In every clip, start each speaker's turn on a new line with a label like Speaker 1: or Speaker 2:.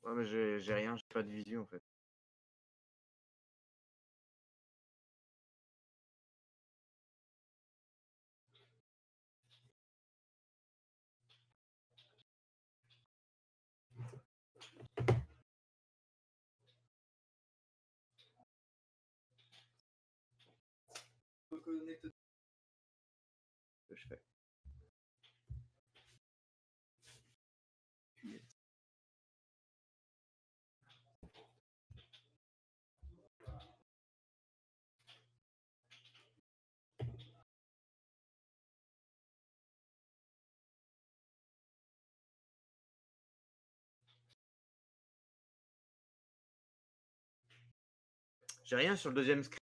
Speaker 1: Ouais, mais j'ai rien, j'ai pas de visu en fait. Que je fais. J'ai rien sur le deuxième screen.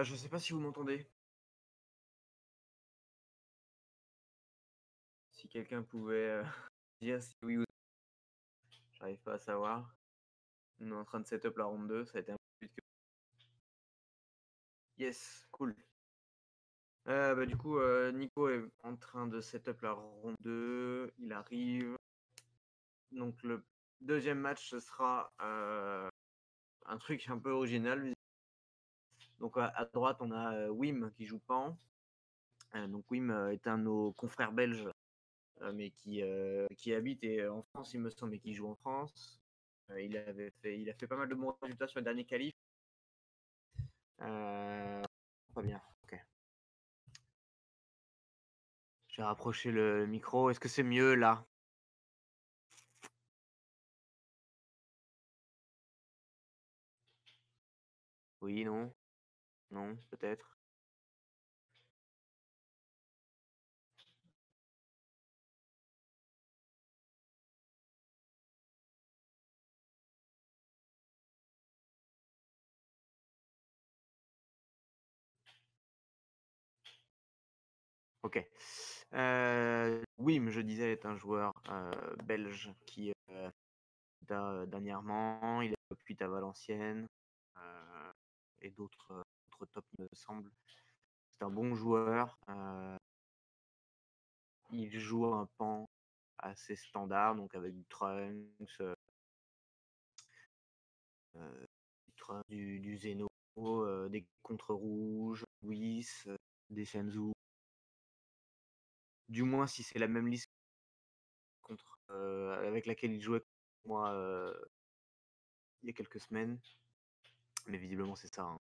Speaker 1: Je sais pas si vous m'entendez. Si quelqu'un pouvait dire si oui ou non, j'arrive pas à savoir. On est en train de setup la ronde 2, ça a été un peu plus vite que. Yes, cool. Du coup, Nico est en train de setup la ronde 2, il arrive. Donc le deuxième match, ce sera un truc un peu original. Donc à droite, on a Wim qui joue Pan. Donc Wim est un de nos confrères belges, mais qui habite en France, il me semble, et qui joue en France. Il a fait pas mal de bons résultats sur le dernier qualif. Pas bien, ok. Je vais rapprocher le micro. Est-ce que c'est mieux là? Oui, non? Non, peut-être. Ok. Wim, je disais, est un joueur belge qui dernièrement, il a top 8 à Valenciennes et d'autres tops, il me semble. C'est un bon joueur. Il joue un pan assez standard, donc avec du Trunks, du Zeno, des contre-rouges, Whis, des Senzu. Du moins, si c'est la même liste avec laquelle il jouait moi il y a quelques semaines. Mais visiblement, c'est ça, hein.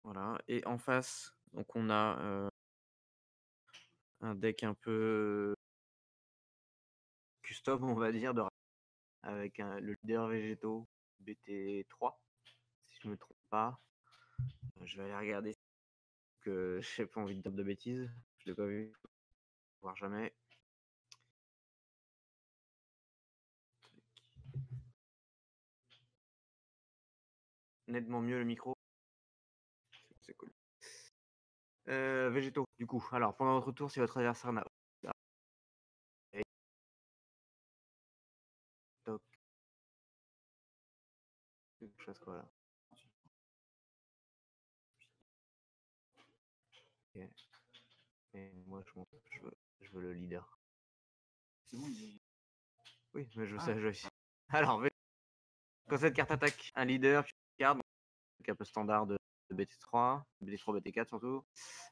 Speaker 1: Voilà. Et en face, donc on a un deck un peu custom, on va dire, avec le leader végétaux BT3, si je me trompe pas. Je vais aller regarder que j'ai pas envie de dire de bêtises. Je l'ai pas vu, voir jamais. Nettement mieux le micro. C'est cool. Végétaux, du coup. Alors, pendant votre tour, si votre adversaire n'a. Toc. Quelque chose quoi là. Okay. Et moi, je veux le leader. C'est bon, oui, mais je sais, je sais. Alors, quand cette carte attaque un leader, tu gardes un peu standard de BT3, BT3, BT4 surtout.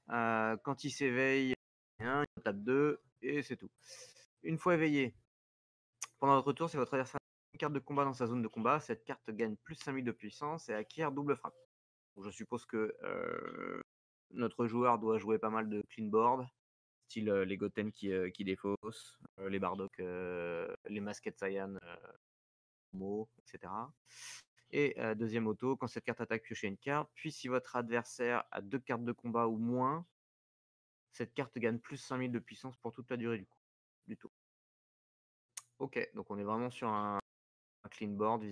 Speaker 1: Quand il s'éveille, il tape 2 et c'est tout. Une fois éveillé, pendant votre tour, si votre adversaire a une carte de combat dans sa zone de combat, cette carte gagne plus 5000 de puissance et acquiert double frappe. Donc, je suppose que notre joueur doit jouer pas mal de clean board, style les Goten qui défaussent, les Bardock, les Masked Saiyan, etc. Et deuxième auto, quand cette carte attaque, piochez une carte. Puis si votre adversaire a 2 cartes de combat ou moins, cette carte gagne plus 5000 de puissance pour toute la durée du tour. Ok, donc on est vraiment sur un clean board.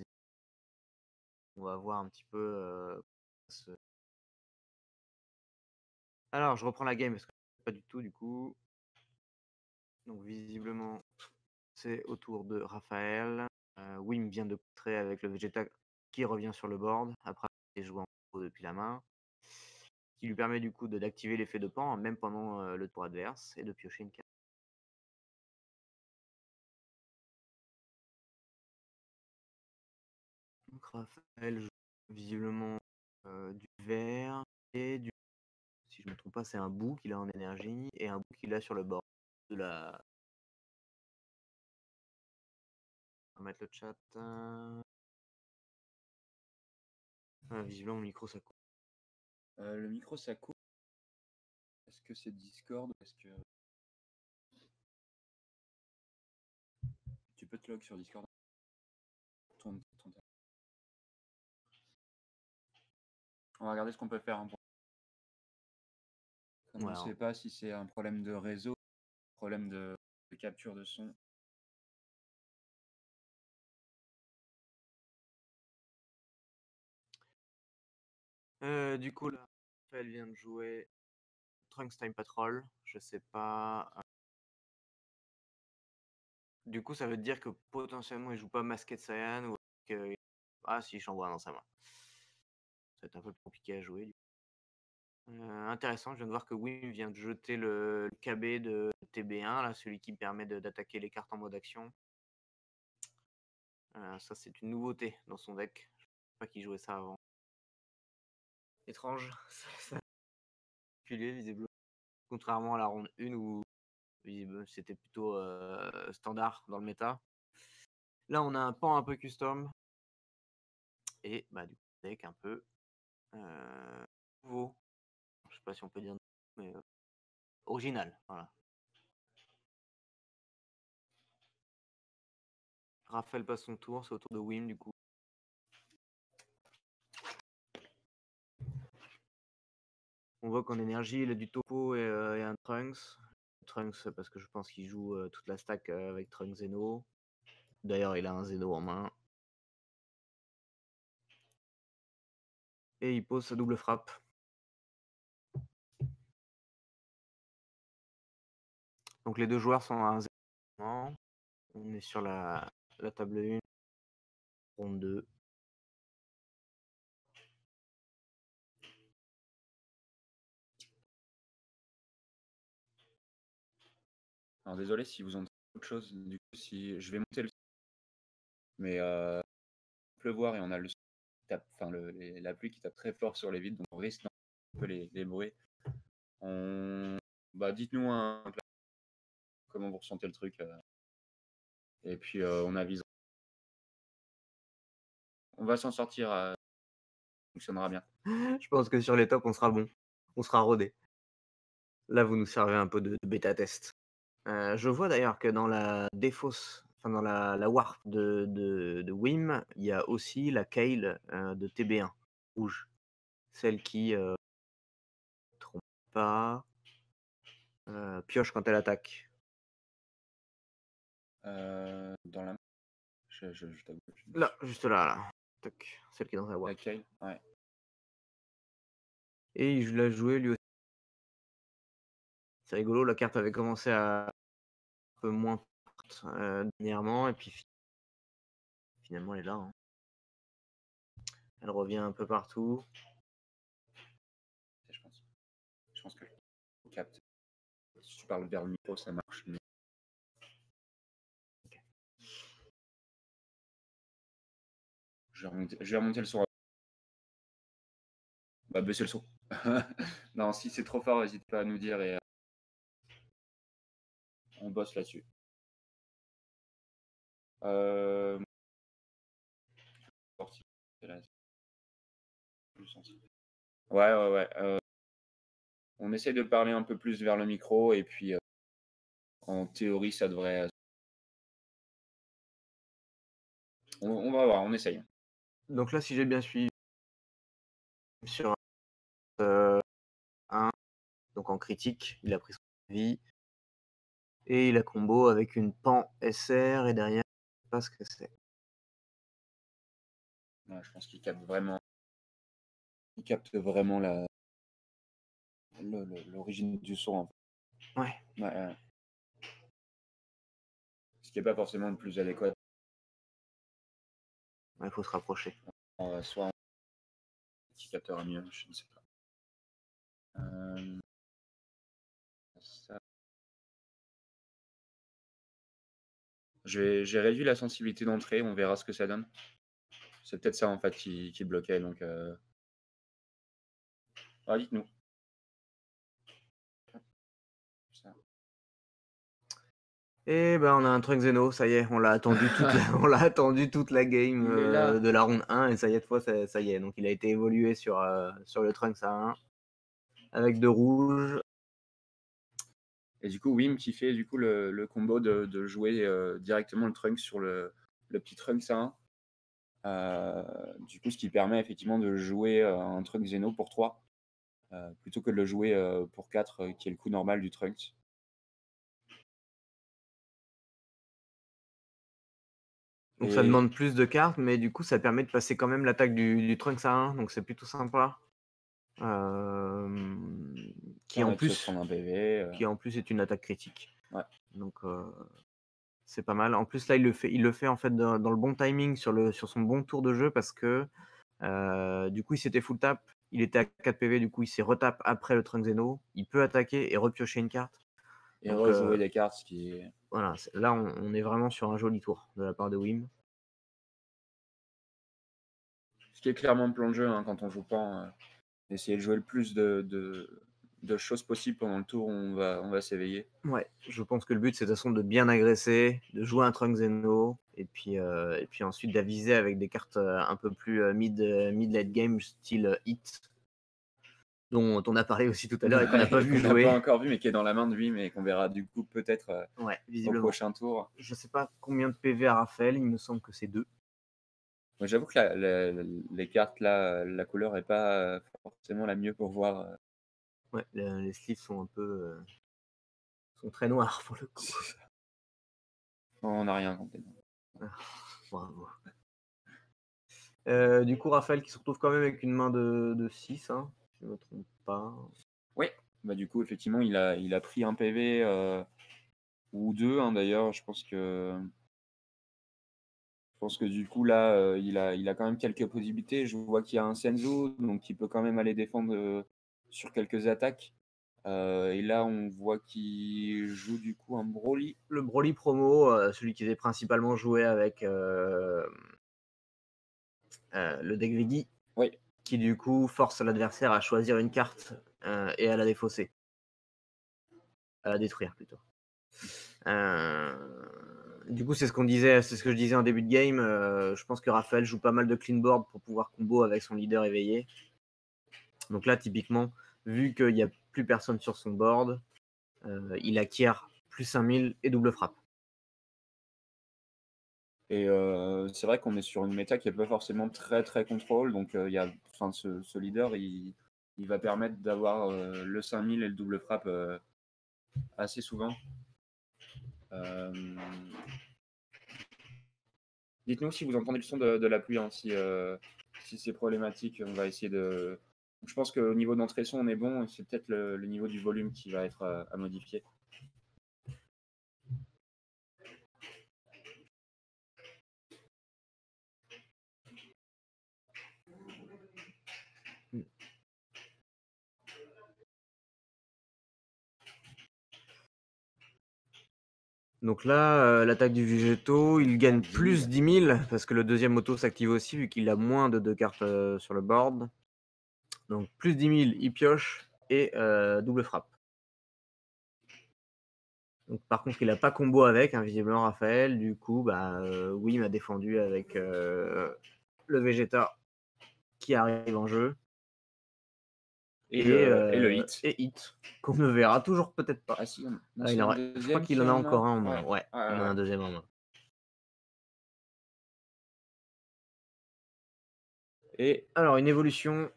Speaker 1: On va voir un petit peu. Alors, je reprends la game parce que pas du tout du coup. Donc visiblement, c'est au tour de Raphaël. Wim vient de contrer avec le Vegeta qui revient sur le board après avoir joué en gros depuis la main, qui lui permet du coup d'activer l'effet de pan même pendant le tour adverse et de piocher une carte. Donc Raphaël joue visiblement du vert et du, si je ne me trompe pas, c'est un bout qu'il a en énergie et un bout qu'il a sur le board de la. On va mettre le chat. Visiblement le micro ça coupe.
Speaker 2: Le micro ça coupe. Est-ce que c'est Discord ou est-ce que tu peux te log sur Discord? On va regarder ce qu'on peut faire. Comme on ne sait pas si c'est un problème de réseau, problème de capture de son.
Speaker 1: Du coup, là, elle vient de jouer Trunks Time Patrol. Je sais pas. Du coup, ça veut dire que potentiellement il joue pas Masked Saiyan ou que. Ah, si, j'envoie dans sa main. Ça va être un peu compliqué à jouer. Intéressant, je viens de voir que Wim vient de jeter le KB de TB1, là, celui qui permet d'attaquer les cartes en mode action. Ça, c'est une nouveauté dans son deck. Je ne sais pas qui jouait ça avant. Étrange. Ça visiblement. Contrairement à la ronde 1 où c'était plutôt standard dans le méta. Là, on a un pan un peu custom. Et bah, du coup, deck un peu nouveau. Je sais pas si on peut dire, mais original. Voilà. Raphaël passe son tour, c'est au tour de Wim du coup. On voit qu'en énergie, il a du topo et un Trunks. Trunks parce que je pense qu'il joue toute la stack avec Trunks Zeno. D'ailleurs, il a un Zeno en main. Et il pose sa double frappe. Donc les deux joueurs sont à 1-0. On est sur la table 1. Ronde 2.
Speaker 2: Alors désolé si vous entendez autre chose. Du coup, si je vais monter le mais pleuvoir et on a le la pluie qui tape très fort sur les vitres, donc on risque un peu les bruits. Bah, dites-nous comment vous ressentez le truc. Et puis on avise. On va s'en sortir. Ça fonctionnera bien.
Speaker 1: Je pense que sur les tops, on sera bon. On sera rodé. Là, vous nous servez un peu de bêta test. Je vois d'ailleurs que dans la défausse, enfin dans la warp de Wim, il y a aussi la Kale de TB1 rouge. Celle qui trompe pas, pioche quand elle attaque.
Speaker 2: Dans la je t'avoue.
Speaker 1: Là, juste là. Toc. Celle qui est dans sa warp.
Speaker 2: La Kale, ouais.
Speaker 1: Et il l'a joué lui aussi. C'est rigolo, la carte avait commencé à un peu moins forte dernièrement, et puis finalement elle est là. Hein. Elle revient un peu partout.
Speaker 2: Je pense que je capte. Si tu parles vers le micro, ça marche. Mais... Okay. Je vais remonter le son. Bah, baisser le son. Non, si c'est trop fort, n'hésite pas à nous dire et on bosse là-dessus. Ouais. on essaie de parler un peu plus vers le micro et puis, en théorie, ça devrait, on va voir, on essaye.
Speaker 1: Donc là, si j'ai bien suivi sur euh, 1, donc en critique, il a pris son vie et il a combo avec une pan SR et derrière, je sais pas ce que c'est.
Speaker 2: Ouais, je pense qu'il capte vraiment l'origine du son, en fait.
Speaker 1: Ouais,
Speaker 2: Ouais, ouais. Ce qui est pas forcément le plus adéquat.
Speaker 1: il faut se rapprocher.
Speaker 2: Soit un petit capteur mieux, je ne sais pas. Ça. J'ai réduit la sensibilité d'entrée, on verra ce que ça donne. C'est peut-être ça en fait qui bloquait, donc dites-nous. Ça.
Speaker 1: Et ben on a un Trunk Zeno, ça y est, on l'a attendu on l'a attendu toute la game
Speaker 2: Il est là.
Speaker 1: de la ronde 1 et ça y est, cette fois ça y est. Donc il a été évolué sur le Trunks A1 avec de rouge.
Speaker 2: Et du coup, Wim qui fait du coup le combo de jouer directement le Trunks sur le petit Trunks A1. Du coup, ce qui permet effectivement de jouer un Trunks Zeno pour 3 plutôt que de le jouer pour 4 qui est le coût normal du Trunks.
Speaker 1: Donc
Speaker 2: Et
Speaker 1: ça demande plus de cartes, mais du coup ça permet de passer quand même l'attaque du Trunks A1, donc c'est plutôt sympa. Qui en
Speaker 2: permet de se
Speaker 1: plus
Speaker 2: prendre un PV.
Speaker 1: qui en plus est une attaque critique.
Speaker 2: Ouais.
Speaker 1: Donc c'est pas mal. En plus là il le fait en fait dans le bon timing sur son bon tour de jeu parce que du coup il s'était full tap, il était à 4 PV, du coup il s'est retap après le Trunk Zeno, il peut attaquer et repiocher une carte.
Speaker 2: Et
Speaker 1: Donc
Speaker 2: rejouer des cartes, ce qui est...
Speaker 1: voilà, là on est vraiment sur un joli tour de la part de Wim.
Speaker 2: Ce qui est clairement le plan de jeu hein, quand on joue pas. Essayer de jouer le plus de choses possibles pendant le tour où on va s'éveiller.
Speaker 1: Ouais, je pense que le but c'est de toute façon de bien agresser, de jouer un Trunk Zeno et puis ensuite d'aviser avec des cartes un peu plus mid late game style hit dont on a parlé aussi tout à l'heure et qu'on n'a pas vu
Speaker 2: qu'on n'a
Speaker 1: jouer.
Speaker 2: pas encore vu mais qui est dans la main de lui mais qu'on verra du coup peut-être
Speaker 1: Ouais,
Speaker 2: au
Speaker 1: visiblement.
Speaker 2: prochain tour.
Speaker 1: Je sais pas combien de PV a Raphaël, il me semble que c'est 2.
Speaker 2: Moi, j'avoue que les cartes là, la couleur est pas forcément la mieux pour voir.
Speaker 1: Ouais, les sleeves sont un peu sont très noirs pour le coup.
Speaker 2: On n'a rien complètement.
Speaker 1: Bravo. Du coup, Raphaël qui se retrouve quand même avec une main de 6, hein, si je ne me trompe pas.
Speaker 2: Oui, bah du coup effectivement il a pris un PV ou 2 hein, d'ailleurs. Je pense que du coup là il a quand même quelques possibilités. Je vois qu'il y a un Senzu donc il peut quand même aller défendre sur quelques attaques. Et là on voit qu'il joue du coup un Broly.
Speaker 1: Le Broly promo, celui qui est principalement joué avec le deck Veggie,
Speaker 2: Oui.
Speaker 1: qui du coup force l'adversaire à choisir une carte et à la défausser. À la détruire plutôt. Du coup, c'est ce que je disais en début de game. Je pense que Raphaël joue pas mal de clean board pour pouvoir combo avec son leader éveillé. Donc là, typiquement, vu qu'il n'y a plus personne sur son board, il acquiert plus 5000 et double frappe.
Speaker 2: Et c'est vrai qu'on est sur une méta qui n'est pas forcément très très contrôle. Donc ce leader, il va permettre d'avoir le 5000 et le double frappe assez souvent. Dites-nous si vous entendez le son de la pluie, hein, si c'est problématique. On va essayer de... Je pense qu'au niveau d'entrée son, on est bon. C'est peut-être le niveau du volume qui va être à modifier.
Speaker 1: Donc là, l'attaque du Végéto, il gagne plus 10 000 parce que le deuxième auto s'active aussi vu qu'il a moins de 2 cartes sur le board. Donc plus 10 000, il pioche et double frappe. Donc, par contre, il n'a pas combo avec, hein, visiblement, Raphaël. Du coup, oui, il m'a défendu avec le Vegeta qui arrive en jeu.
Speaker 2: Et le hit.
Speaker 1: Et hit, qu'on ne verra toujours peut-être pas.
Speaker 2: Ah si, non,
Speaker 1: Ah,
Speaker 2: c'est
Speaker 1: il
Speaker 2: le
Speaker 1: en je crois
Speaker 2: deuxième
Speaker 1: qu'il
Speaker 2: qui
Speaker 1: en a
Speaker 2: en
Speaker 1: encore
Speaker 2: a.
Speaker 1: un en main.
Speaker 2: Ouais.
Speaker 1: Ouais, il en a un deuxième en main.
Speaker 2: Et
Speaker 1: Alors une évolution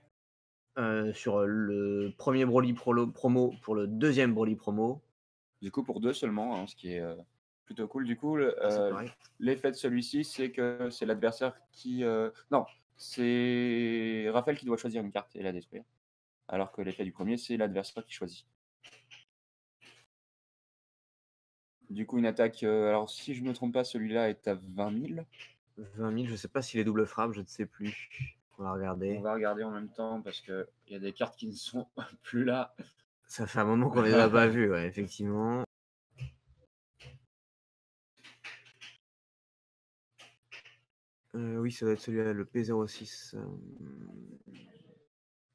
Speaker 1: sur le premier Broly promo pour le deuxième Broly promo.
Speaker 2: du coup, pour 2 seulement, hein, ce qui est plutôt cool. Du coup,
Speaker 1: C'est correct.
Speaker 2: l'effet de celui-ci, c'est que c'est l'adversaire qui. Non, c'est Raphaël qui doit choisir une carte et la détruire. Alors que l'effet du premier, c'est l'adversaire qui choisit. Du coup, une attaque. Alors, si je ne me trompe pas, celui-là est à 20 000.
Speaker 1: 20 000, je sais pas s'il est double frappe, je ne sais plus. On va
Speaker 2: On
Speaker 1: regarder.
Speaker 2: va regarder en même temps parce qu'il y a des cartes qui ne sont plus là.
Speaker 1: Ça fait un moment qu'on les a pas vus, ouais, effectivement. Oui, ça doit être celui-là, le P06.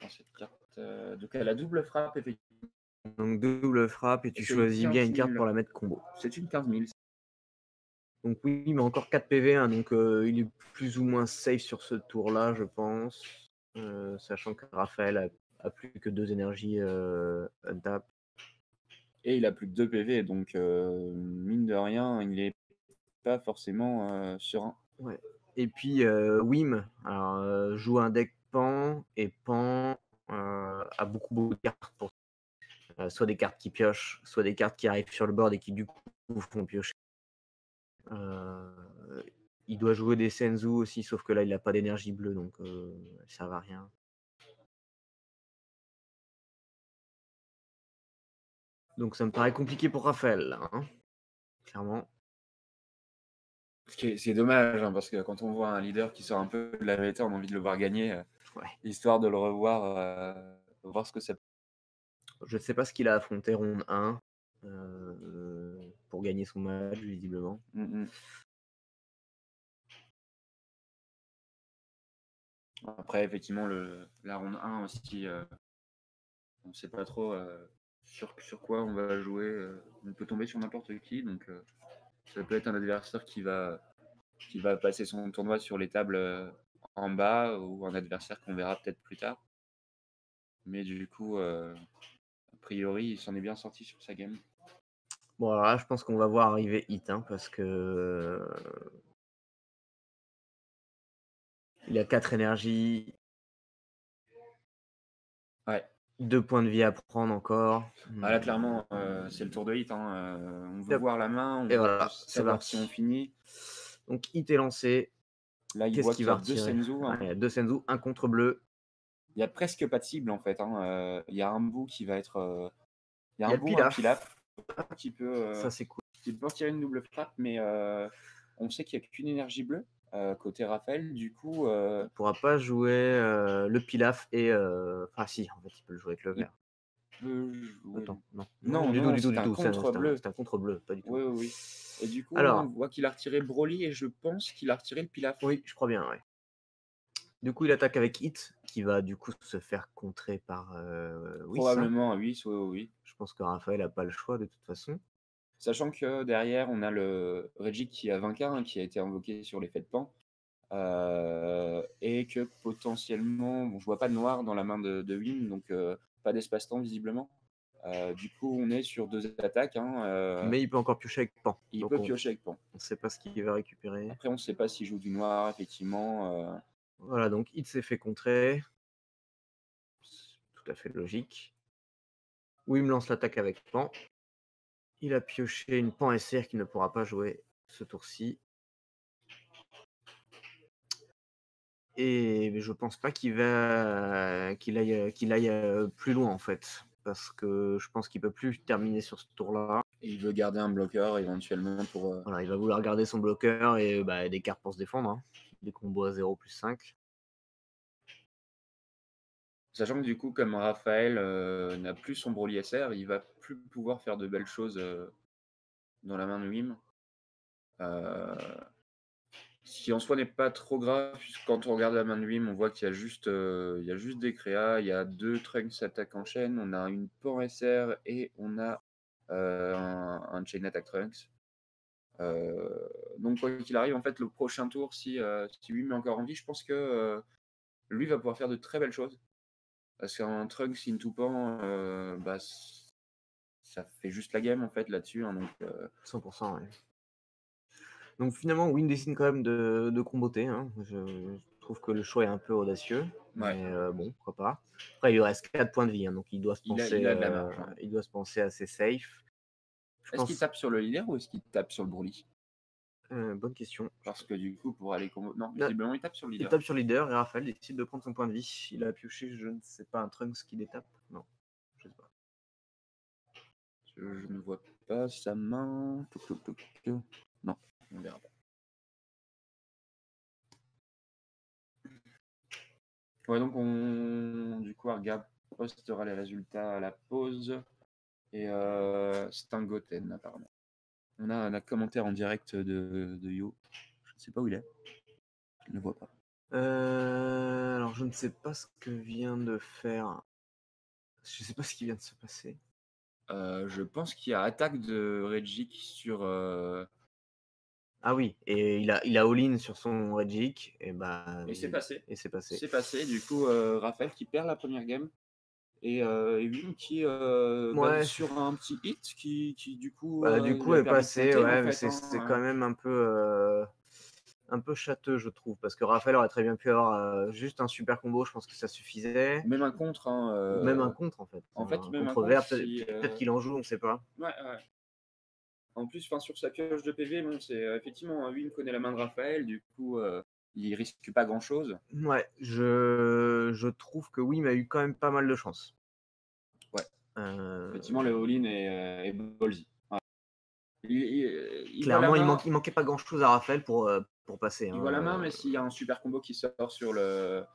Speaker 2: Cette carte. Donc, elle a double frappe, effectivement.
Speaker 1: Donc double frappe et tu
Speaker 2: c'est
Speaker 1: choisis bien une
Speaker 2: 15 000.
Speaker 1: carte pour la mettre combo.
Speaker 2: C'est une 15 000.
Speaker 1: Donc oui, mais encore 4 PV, hein, donc il est plus ou moins safe sur ce tour-là, je pense. Sachant que Raphaël a plus que 2 énergies untap.
Speaker 2: Et il a plus que 2 PV, donc mine de rien, il est pas forcément serein.
Speaker 1: Ouais. Et puis Wim alors, joue un deck Pan, et Pan a beaucoup de cartes pour soit des cartes qui piochent, soit des cartes qui arrivent sur le board et qui du coup font piocher. Il doit jouer des Senzu aussi, sauf que là il n'a pas d'énergie bleue, donc ça va rien. Donc ça me paraît compliqué pour Raphaël, là, hein, clairement.
Speaker 2: C'est dommage, hein, parce que quand on voit un leader qui sort un peu de la vérité, on a envie de le voir gagner,
Speaker 1: Ouais.
Speaker 2: histoire de le revoir, voir ce que ça peut.
Speaker 1: Je ne sais pas ce qu'il a affronté ronde 1 pour gagner son match, visiblement.
Speaker 2: Après, effectivement, la ronde 1 aussi, on ne sait pas trop sur quoi on va jouer. On peut tomber sur n'importe qui, donc ça peut être un adversaire qui va passer son tournoi sur les tables en bas, ou un adversaire qu'on verra peut-être plus tard. Mais du coup, a priori, il s'en est bien sorti sur sa game.
Speaker 1: Bon, alors là, je pense qu'on va voir arriver Hit, hein, parce que il a 4 énergies.
Speaker 2: Ouais.
Speaker 1: 2 points de vie à prendre encore.
Speaker 2: Ah là, clairement, c'est le tour de Hit. Hein. On veut
Speaker 1: Yep.
Speaker 2: voir la main, on
Speaker 1: Et
Speaker 2: veut
Speaker 1: voilà,
Speaker 2: savoir si on finit.
Speaker 1: Donc Hit est lancé.
Speaker 2: Là, il
Speaker 1: Qu'est-ce
Speaker 2: voit
Speaker 1: qu'il
Speaker 2: qu'il y
Speaker 1: va
Speaker 2: a 2
Speaker 1: retirer?
Speaker 2: Senzu. Hein.
Speaker 1: Il y a 2 Senzu, un contre bleu.
Speaker 2: Il n'y a presque pas de cible en fait. Hein. Il y a un bout qui va être. Il y a
Speaker 1: Il y
Speaker 2: un
Speaker 1: a le
Speaker 2: bout, un
Speaker 1: Pilaf.
Speaker 2: Pilaf qui peut,
Speaker 1: Ça, c'est cool.
Speaker 2: qui peut retirer une double frappe, mais on sait qu'il n'y a qu'une énergie bleue côté Raphaël. Du coup,
Speaker 1: Il ne pourra pas jouer le Pilaf et. Enfin, si, en fait, il peut le jouer avec le vert.
Speaker 2: peut jouer.
Speaker 1: Attends, non.
Speaker 2: Non,
Speaker 1: du
Speaker 2: non,
Speaker 1: tout.
Speaker 2: c'est un contre bleu.
Speaker 1: C'est un contre bleu, pas du tout.
Speaker 2: Oui, oui, oui. Et du coup,
Speaker 1: Alors,
Speaker 2: là, on voit qu'il a retiré Broly et je pense qu'il a retiré le Pilaf.
Speaker 1: oui, je crois bien, ouais. Du coup, il attaque avec Hit, qui va du coup se faire contrer par
Speaker 2: Probablement, oui, oui.
Speaker 1: Je pense que Raphaël n'a pas le choix de toute façon.
Speaker 2: Sachant que derrière, on a le Reggie qui a 20k, hein, qui a été invoqué sur l'effet de Pan. Et que potentiellement, bon, je vois pas de noir dans la main de Wim, donc pas d'espace-temps visiblement. Du coup, on est sur 2 attaques. Hein,
Speaker 1: Mais il peut encore piocher avec Pan.
Speaker 2: il
Speaker 1: Donc
Speaker 2: peut piocher avec Pan.
Speaker 1: On ne sait pas ce qu'il va récupérer.
Speaker 2: Après, on ne sait pas s'il joue du noir, effectivement.
Speaker 1: Voilà, donc Hit s'est fait contrer. C'est tout à fait logique. Wim lance l'attaque avec Pan. Il a pioché une Pan SR qui ne pourra pas jouer ce tour-ci. Et je pense pas qu'il aille plus loin en fait. Parce que je pense qu'il peut plus terminer sur ce tour-là.
Speaker 2: Et il veut garder un bloqueur éventuellement pour.
Speaker 1: Voilà, il va vouloir garder son bloqueur et des cartes pour se défendre. Hein. Des combos à 0+5.
Speaker 2: Sachant que du coup, comme Raphaël n'a plus son Broly SR, il va plus pouvoir faire de belles choses dans la main de Wim. Ce qui en soi n'est pas trop grave, puisque quand on regarde la main de Wim, on voit qu'il y a juste des créas, il y a 2 Trunks attaque en chaîne, on a une Pan SR et on a un Chain Attack Trunks. Donc quoi qu'il arrive, en fait, le prochain tour, si Wim est encore en vie, je pense que lui va pouvoir faire de très belles choses. Parce qu'un Trunks into Pan, bah, ça fait juste la game en fait là-dessus. Hein, donc,
Speaker 1: 100%, ouais. Donc finalement, Wynn décide quand même de comboter. Hein. Je trouve que le choix est un peu audacieux,
Speaker 2: ouais.
Speaker 1: mais bon, pourquoi pas. Après, il lui reste 4 points de vie, hein, donc il doit se
Speaker 2: Il a
Speaker 1: penser,
Speaker 2: de la marge. Hein.
Speaker 1: il doit se penser assez safe. Je
Speaker 2: Est-ce qu'il
Speaker 1: pense.
Speaker 2: tape sur le leader ou est-ce qu'il tape sur le Broly?
Speaker 1: Bonne question.
Speaker 2: Parce que du coup, pour aller combo. Non,
Speaker 1: Là,
Speaker 2: visiblement, il tape sur le
Speaker 1: il
Speaker 2: leader.
Speaker 1: tape sur le leader et Raphaël décide de prendre son point de vie. Il a pioché, je ne sais pas, un Trunks qui détape. Non, je sais pas.
Speaker 2: Je ne vois pas sa main. Touc, touc, touc. Non, on verra pas. Ouais, donc du coup, Arga postera les résultats à la pause. Et c'est un Goten, apparemment. On a un commentaire en direct de Yo. Je ne sais pas où il est. Je ne le vois pas.
Speaker 1: Alors, je ne sais pas ce que vient de faire. Je sais pas ce qui vient de se passer.
Speaker 2: Je pense qu'il y a attaque de Regic sur.
Speaker 1: Ah oui, et il a all-in sur son Regic, et bah,
Speaker 2: Et c'est passé.
Speaker 1: et c'est passé.
Speaker 2: C'est passé. Du coup, Raphaël qui perd la première game. Et Wim qui
Speaker 1: Ouais,
Speaker 2: sur un petit hit qui du coup,
Speaker 1: bah, du
Speaker 2: lui
Speaker 1: coup
Speaker 2: a
Speaker 1: est
Speaker 2: permis de
Speaker 1: passé,
Speaker 2: compter, en
Speaker 1: ouais, mais
Speaker 2: fait.
Speaker 1: c'est
Speaker 2: Hein.
Speaker 1: quand même un peu châteux, je trouve, parce que Raphaël aurait très bien pu avoir juste un super combo, je pense que ça suffisait.
Speaker 2: Même un contre. Hein,
Speaker 1: Ou même un contre, en fait.
Speaker 2: en fait,
Speaker 1: Un
Speaker 2: même un
Speaker 1: contre
Speaker 2: contre
Speaker 1: vert,
Speaker 2: si.
Speaker 1: peut-être qu'il en joue, on sait pas.
Speaker 2: Ouais, ouais. En plus, sur sa pioche de PV, bon, c'est effectivement, Wim connaît la main de Raphaël, du coup, il risque pas grand-chose.
Speaker 1: Ouais, je trouve que Wim a eu quand même pas mal de chance.
Speaker 2: Ouais.
Speaker 1: Euh,
Speaker 2: Effectivement, le all-in est ballsy. Ouais. Il voit la
Speaker 1: Clairement,
Speaker 2: main,
Speaker 1: il manquait pas grand-chose à Raphaël pour passer.
Speaker 2: il voit la main, mais s'il y a un super combo qui sort sur la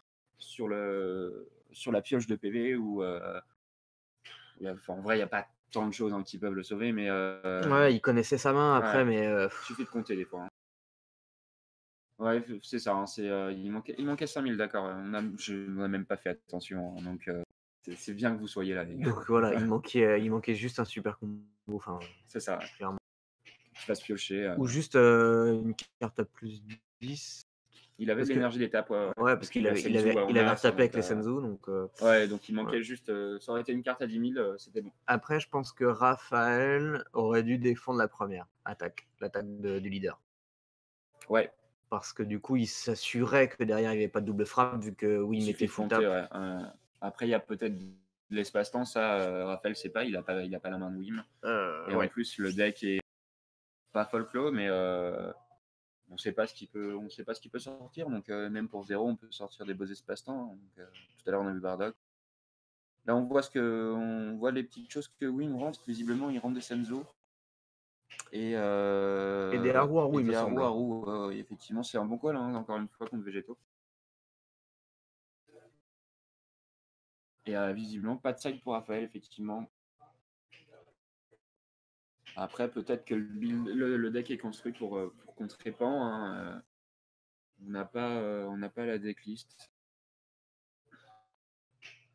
Speaker 2: pioche de PV ou en vrai, il n'y a pas tant de choses hein, qui peuvent le sauver, mais
Speaker 1: Ouais, il connaissait sa main après,
Speaker 2: ouais,
Speaker 1: mais
Speaker 2: il suffit de compter des fois. Hein. Ouais, c'est ça. Hein, il manquait 5000, d'accord. On n'a même pas fait attention. Hein, donc, c'est bien que vous soyez là, les gars.
Speaker 1: donc voilà, il manquait juste un super combo. Enfin,
Speaker 2: C'est ça.
Speaker 1: clairement.
Speaker 2: Qui fasse piocher.
Speaker 1: Ou juste une carte à plus 10.
Speaker 2: Il avait de
Speaker 1: Parce que,
Speaker 2: l'énergie d'étape, ouais.
Speaker 1: ouais, parce
Speaker 2: Et puis
Speaker 1: qu'il
Speaker 2: la
Speaker 1: avait, il
Speaker 2: Senzu,
Speaker 1: avait,
Speaker 2: ouais,
Speaker 1: il
Speaker 2: on
Speaker 1: avait
Speaker 2: a ça.
Speaker 1: retapé avec
Speaker 2: Donc,
Speaker 1: les Senzu. Donc,
Speaker 2: ouais, donc il manquait
Speaker 1: ouais.
Speaker 2: juste. Ça aurait été une carte à 10 000, c'était bon.
Speaker 1: Après, je pense que Raphaël aurait dû défendre la première attaque, l'attaque du leader.
Speaker 2: Ouais.
Speaker 1: Parce que du coup, il s'assurait que derrière, il n'y avait pas de double frappe, vu que oui, il mettait
Speaker 2: suffit de
Speaker 1: full
Speaker 2: compter,
Speaker 1: tap.
Speaker 2: ouais. Après, il y a peut-être de l'espace-temps, ça, Raphaël sait pas, il a pas la main de Wim. Et en
Speaker 1: Ouais.
Speaker 2: plus, le deck est pas folklore, mais on sait pas ce qui peut sortir. Donc, même pour 0, on peut sortir des beaux espaces-temps. Donc, tout à l'heure, on a vu Bardock. Là, on voit les petites choses que Wim rentre. Visiblement, il rentre des Senzo. Et
Speaker 1: des Haru, il me semble.
Speaker 2: Haru, effectivement, c'est un bon call, hein, encore une fois, contre Végétaux. Et visiblement, pas de side pour Raphaël, effectivement. Après, peut-être que le deck est construit pour contrer Pan. Hein, on n'a pas la decklist.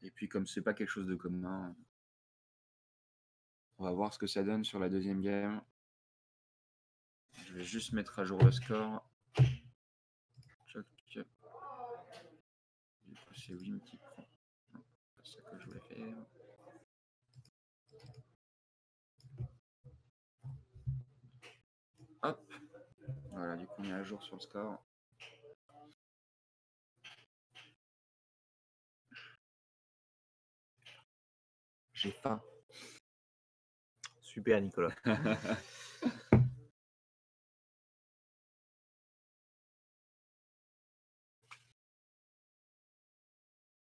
Speaker 2: Et puis, comme c'est pas quelque chose de commun, on va voir ce que ça donne sur la deuxième game. Je vais juste mettre à jour le score. Choc. Du coup, c'est Wim qui prend. Non, c'est ça que je voulais faire. Hop. Voilà, du coup, on est à jour sur le score. J'ai faim.
Speaker 1: Super, Nicolas.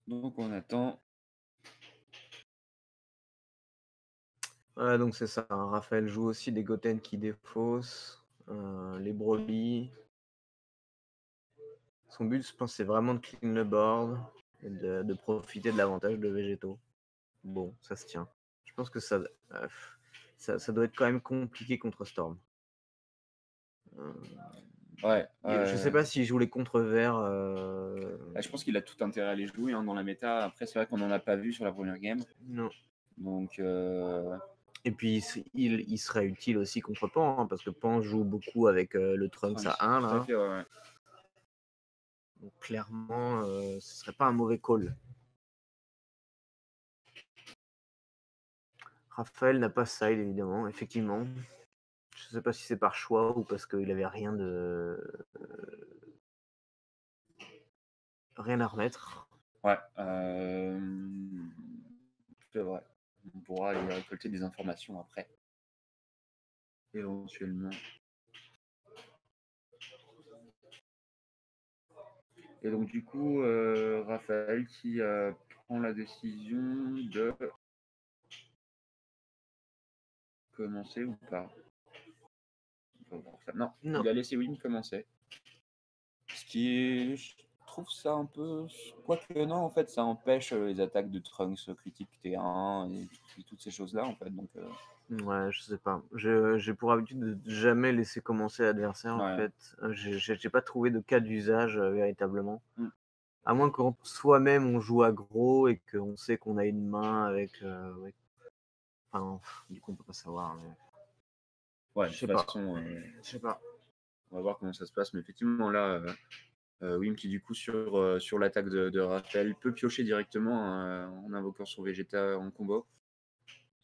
Speaker 2: Donc, on attend.
Speaker 1: Ouais, donc c'est ça. Hein. Raphaël joue aussi des Goten qui défaussent, les Broly. Son but, je pense, c'est vraiment de clean le board et de profiter de l'avantage de Végétaux. Bon, ça se tient. Je pense que ça doit être quand même compliqué contre Storm.
Speaker 2: Ouais.
Speaker 1: Je sais pas s'il joue les contre-verts.
Speaker 2: Je pense qu'il a tout intérêt à les jouer hein, dans la méta. Après, c'est vrai qu'on n'en a pas vu sur la première game.
Speaker 1: Non.
Speaker 2: Donc.
Speaker 1: Et puis, il serait utile aussi contre Pan, hein, parce que Pan joue beaucoup avec le Trunks à 1.
Speaker 2: Tout
Speaker 1: Là.
Speaker 2: à fait, ouais.
Speaker 1: Donc, clairement, ce serait pas un mauvais call. Raphaël n'a pas side, évidemment, effectivement. Je sais pas si c'est par choix ou parce qu'il avait rien à remettre.
Speaker 2: Ouais, c'est vrai. On pourra y récolter des informations après, éventuellement. Et donc du coup, Raphaël qui prend la décision de commencer ou pas. On va voir ça. Non,
Speaker 1: Non.
Speaker 2: il a laissé Wim commencer. Ce qui est, je trouve ça un peu, quoique non, en fait, ça empêche les attaques de Trunks critique T1 et toutes ces choses-là, en fait. Donc,
Speaker 1: Ouais, je sais pas. J'ai pour habitude de jamais laisser commencer l'adversaire, en
Speaker 2: ouais.
Speaker 1: fait. J'ai pas trouvé de cas d'usage véritablement.
Speaker 2: Mm.
Speaker 1: À moins que soi-même on joue aggro et qu'on sait qu'on a une main avec. Ouais. Enfin, du coup, on peut pas savoir. Mais...
Speaker 2: Ouais, de
Speaker 1: Je sais
Speaker 2: toute
Speaker 1: pas.
Speaker 2: façon,
Speaker 1: Je sais pas.
Speaker 2: on va voir comment ça se passe. Mais effectivement, là, Wim qui, du coup, sur l'attaque de Raphaël, peut piocher directement en invoquant son Vegeta en combo.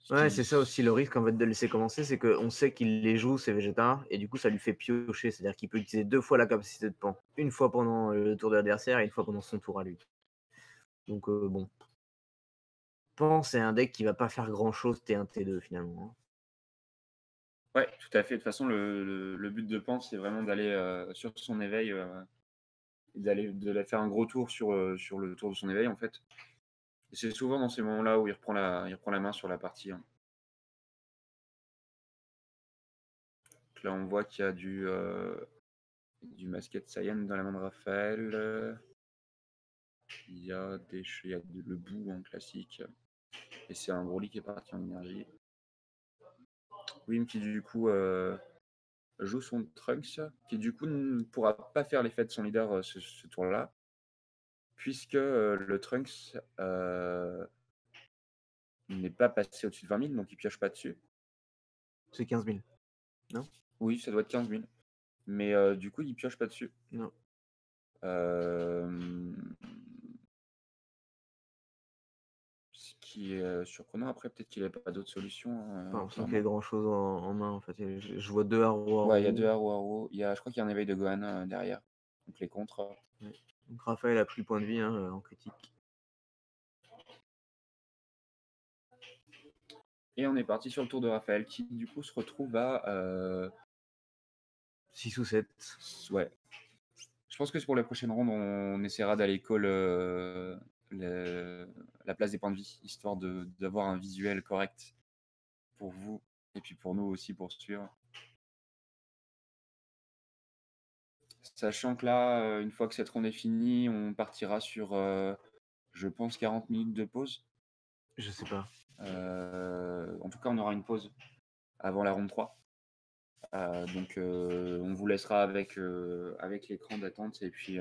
Speaker 1: Ouais, c'est ça aussi le risque en fait de le laisser commencer, c'est qu'on sait qu'il les joue ces Vegeta et du coup ça lui fait piocher, c'est-à-dire qu'il peut utiliser 2 fois la capacité de pan. Une fois pendant le tour de l'adversaire et une fois pendant son tour à lui. Donc bon. Pan c'est un deck qui va pas faire grand chose T1, T2 finalement. Hein.
Speaker 2: Ouais, tout à fait. De toute façon, le but de Pan, c'est vraiment d'aller sur son éveil et de faire un gros tour sur le tour de son éveil, en fait. Et c'est souvent dans ces moments-là où il reprend la main sur la partie. Hein. Donc là, on voit qu'il y a du Masked Saiyan dans la main de Raphaël. Il y a le bout en classique. Et c'est un Broly qui est parti en énergie. Wim qui, du coup, joue son Trunks, qui, du coup, ne pourra pas faire l'effet de son leader ce tour-là, puisque le Trunks n'est pas passé au-dessus de 20 000, donc il pioche pas dessus.
Speaker 1: C'est 15 000. Non?
Speaker 2: Oui, ça doit être 15 000. Mais du coup, il pioche pas dessus.
Speaker 1: Non.
Speaker 2: Ce qui est surprenant. Après, peut-être qu'il n'avait pas d'autre solution.
Speaker 1: Pas l'impression qu'il y ait grand chose en main en fait. Je vois 2 Haru
Speaker 2: Ouais, il y a
Speaker 1: Haru.
Speaker 2: 2 Haru Haru. Je crois qu'il y a un éveil de Gohan derrière. Donc les contres.
Speaker 1: Ouais. Donc Raphaël a pris le point de vie hein, en critique.
Speaker 2: Et on est parti sur le tour de Raphaël qui, du coup, se retrouve à
Speaker 1: 6 ou 7.
Speaker 2: Ouais. Je pense que pour les prochaines rondes, on essaiera d'aller call la place des points de vie, histoire d'avoir un visuel correct pour vous et puis pour nous aussi pour suivre. Sachant que là, une fois que cette ronde est finie, on partira sur, je pense, 40 minutes de pause.
Speaker 1: Je sais pas.
Speaker 2: En tout cas, on aura une pause avant la ronde 3. Donc, on vous laissera avec l'écran d'attente et puis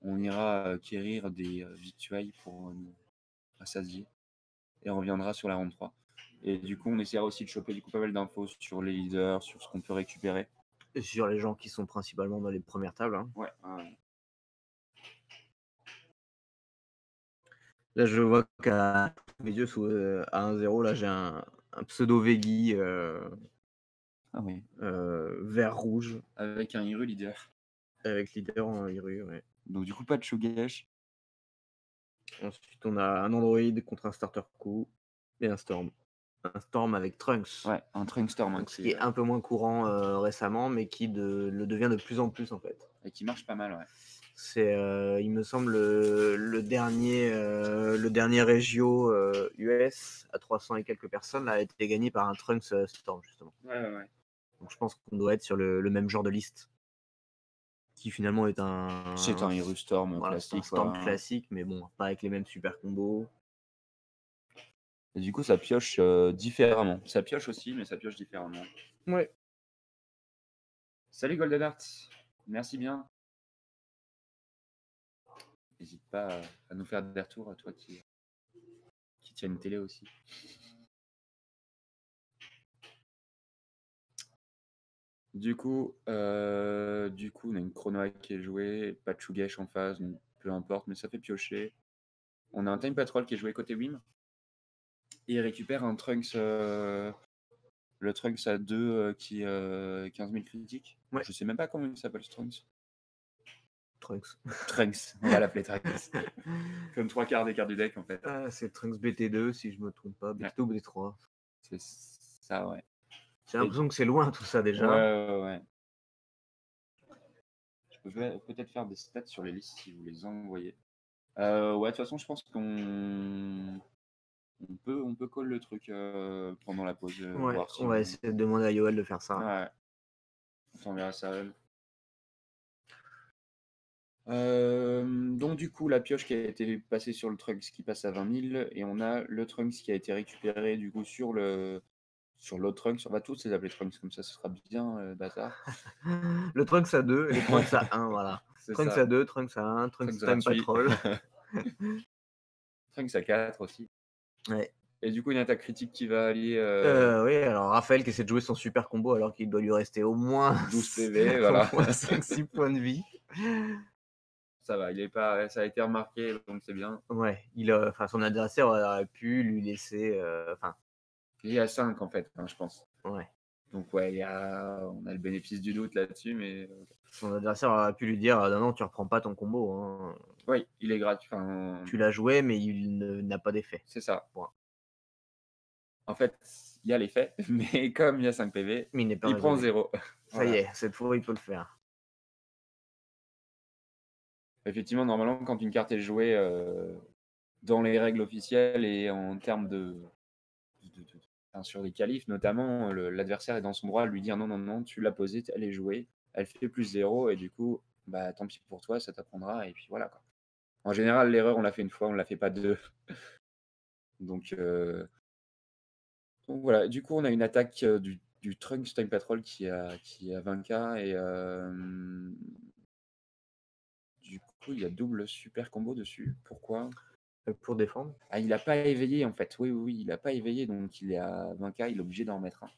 Speaker 2: on ira acquérir des victuailles pour rassasier et on reviendra sur la ronde 3. Et du coup, on essaiera aussi de choper du coup pas mal d'infos sur les leaders, sur ce qu'on peut récupérer.
Speaker 1: Et sur les gens qui sont principalement dans les premières tables. Hein.
Speaker 2: Ouais.
Speaker 1: Là, je vois qu'à mes yeux, à 1-0, là, j'ai un pseudo Veggie
Speaker 2: Ah oui.
Speaker 1: vert-rouge.
Speaker 2: Avec un Hiru leader.
Speaker 1: Avec leader en Hiru, ouais.
Speaker 2: Donc du coup, pas de Shugesh.
Speaker 1: Ensuite, on a un Android contre un Starter Coup et un Storm. Un Storm avec Trunks.
Speaker 2: Ouais, un Trunks Storm.
Speaker 1: Donc, ce qui est un peu moins courant récemment, mais qui le devient de plus en plus, en fait.
Speaker 2: Et qui marche pas mal, ouais.
Speaker 1: C'est, il me semble, le dernier Regio US à 300 et quelques personnes a été gagné par un Trunks Storm, justement.
Speaker 2: Ouais.
Speaker 1: Donc je pense qu'on doit être sur le même genre de liste. Qui finalement est un.
Speaker 2: C'est un Hiru Storm classique.
Speaker 1: Un Storm classique, mais bon, pas avec les mêmes super combos.
Speaker 2: Et du coup, ça pioche différemment. Ça pioche aussi, mais ça pioche différemment.
Speaker 1: Ouais.
Speaker 2: Salut Golden Heart. Merci bien. N'hésite pas à nous faire des retours à toi qui tient une télé aussi. Du coup, on a une Chrono Hack qui est jouée, pas de Shugesh en phase, donc peu importe, mais ça fait piocher. On a un Time Patrol qui est joué côté Wim. Et il récupère un Trunks, le Trunks à 2 qui 15 000 critiques.
Speaker 1: Ouais.
Speaker 2: Je sais même pas comment il s'appelle ce Trunks.
Speaker 1: Trunks.
Speaker 2: Trunks, on va l'appeler Trunks. Comme 3/4 des cartes du deck en fait.
Speaker 1: C'est Trunks BT2 si je me trompe pas, BT2 ou BT3.
Speaker 2: C'est ça, ouais.
Speaker 1: J'ai l'impression que c'est loin tout ça déjà.
Speaker 2: Ouais. Je peux peut-être faire des stats sur les listes si vous les envoyez. Ouais, de toute façon, je pense qu'on peut call le truc pendant la pause.
Speaker 1: Ouais,
Speaker 2: Voir si
Speaker 1: on va essayer de demander à Yoel de faire ça.
Speaker 2: Ouais. On t'enverra ça. Donc du coup, la pioche qui a été passée sur le Trunks qui passe à 20 000 et on a le Trunks qui a été récupéré du coup sur l'autre Trunks. On va tous les appeler Trunks comme ça, ce sera bien bazar.
Speaker 1: Le Trunks à 2 et le Trunks à 1, voilà.
Speaker 2: C'est
Speaker 1: Trunks
Speaker 2: ça.
Speaker 1: à 2, Trunks à 1, Trunks Time
Speaker 2: gratuit.
Speaker 1: Patrol.
Speaker 2: Trunks à 4 aussi.
Speaker 1: Ouais.
Speaker 2: Et du coup, une attaque critique qui va allier
Speaker 1: Oui, alors Raphaël qui essaie de jouer son super combo alors qu'il doit lui rester au moins
Speaker 2: 12 PV, voilà.
Speaker 1: 5-6 points de vie.
Speaker 2: Ça va, ça a été remarqué, donc c'est bien.
Speaker 1: Ouais, son adversaire aurait pu lui laisser.
Speaker 2: Il est à 5 en fait, je pense.
Speaker 1: Ouais.
Speaker 2: Donc ouais, on a le bénéfice du doute là-dessus, mais
Speaker 1: Son adversaire aurait pu lui dire non, tu reprends pas ton combo. Hein.
Speaker 2: oui, il est gratuit.
Speaker 1: Tu l'as joué, mais il n'a pas d'effet.
Speaker 2: C'est ça.
Speaker 1: Point.
Speaker 2: En fait, il y a l'effet, mais comme il y a 5 PV,
Speaker 1: Mais il
Speaker 2: prend 0.
Speaker 1: Ça y est, cette fois, il peut le faire.
Speaker 2: Effectivement, normalement, quand une carte est jouée dans les règles officielles et en termes sur les qualifs notamment, l'adversaire est dans son droit à lui dire non, tu l'as posée, elle est jouée, elle fait plus 0 et du coup, bah tant pis pour toi, ça t'apprendra et puis voilà quoi. En général, l'erreur, on l'a fait une fois, on la fait pas deux. Donc voilà, du coup, on a une attaque du Trunks Time Patrol qui a 20k et du coup, il y a double super combo dessus. Pourquoi?
Speaker 1: Pour défendre.
Speaker 2: Ah, il a pas éveillé en fait. Oui, il a pas éveillé, donc il est à 20k, il est obligé d'en remettre un.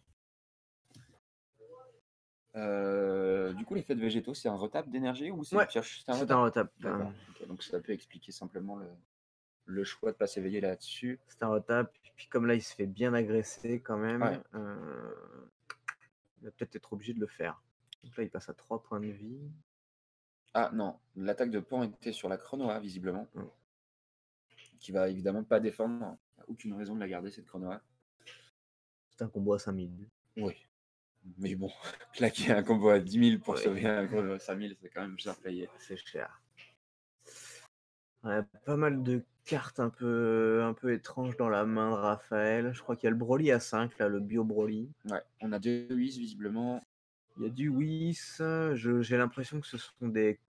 Speaker 2: Du coup, l'effet de végétaux, c'est un retap d'énergie ou c'est une pioche?
Speaker 1: C'est un retap.
Speaker 2: D'accord. Okay, donc ça peut expliquer simplement le choix de pas s'éveiller là-dessus.
Speaker 1: C'est un retap. Puis comme là, il se fait bien agresser quand même,
Speaker 2: Ouais.
Speaker 1: il va peut-être être obligé de le faire. Donc là, il passe à 3 points de vie.
Speaker 2: Ah non, l'attaque de Pan était sur la Chronoa, visiblement. Qui va évidemment pas défendre. Il n'y a aucune raison de la garder, cette Chronoa.
Speaker 1: C'est un combo à 5000.
Speaker 2: Oui. Mais bon, claquer un combo à 10 000 pour sauver un combo à 5000, c'est quand même cher payé.
Speaker 1: C'est cher. Ouais, pas mal de cartes un peu étranges dans la main de Raphaël. Je crois qu'il y a le Broly à 5, là, le Bio Broly.
Speaker 2: Ouais, on a 2 Whis visiblement.
Speaker 1: Il y a du Whis. J'ai l'impression que ce sont des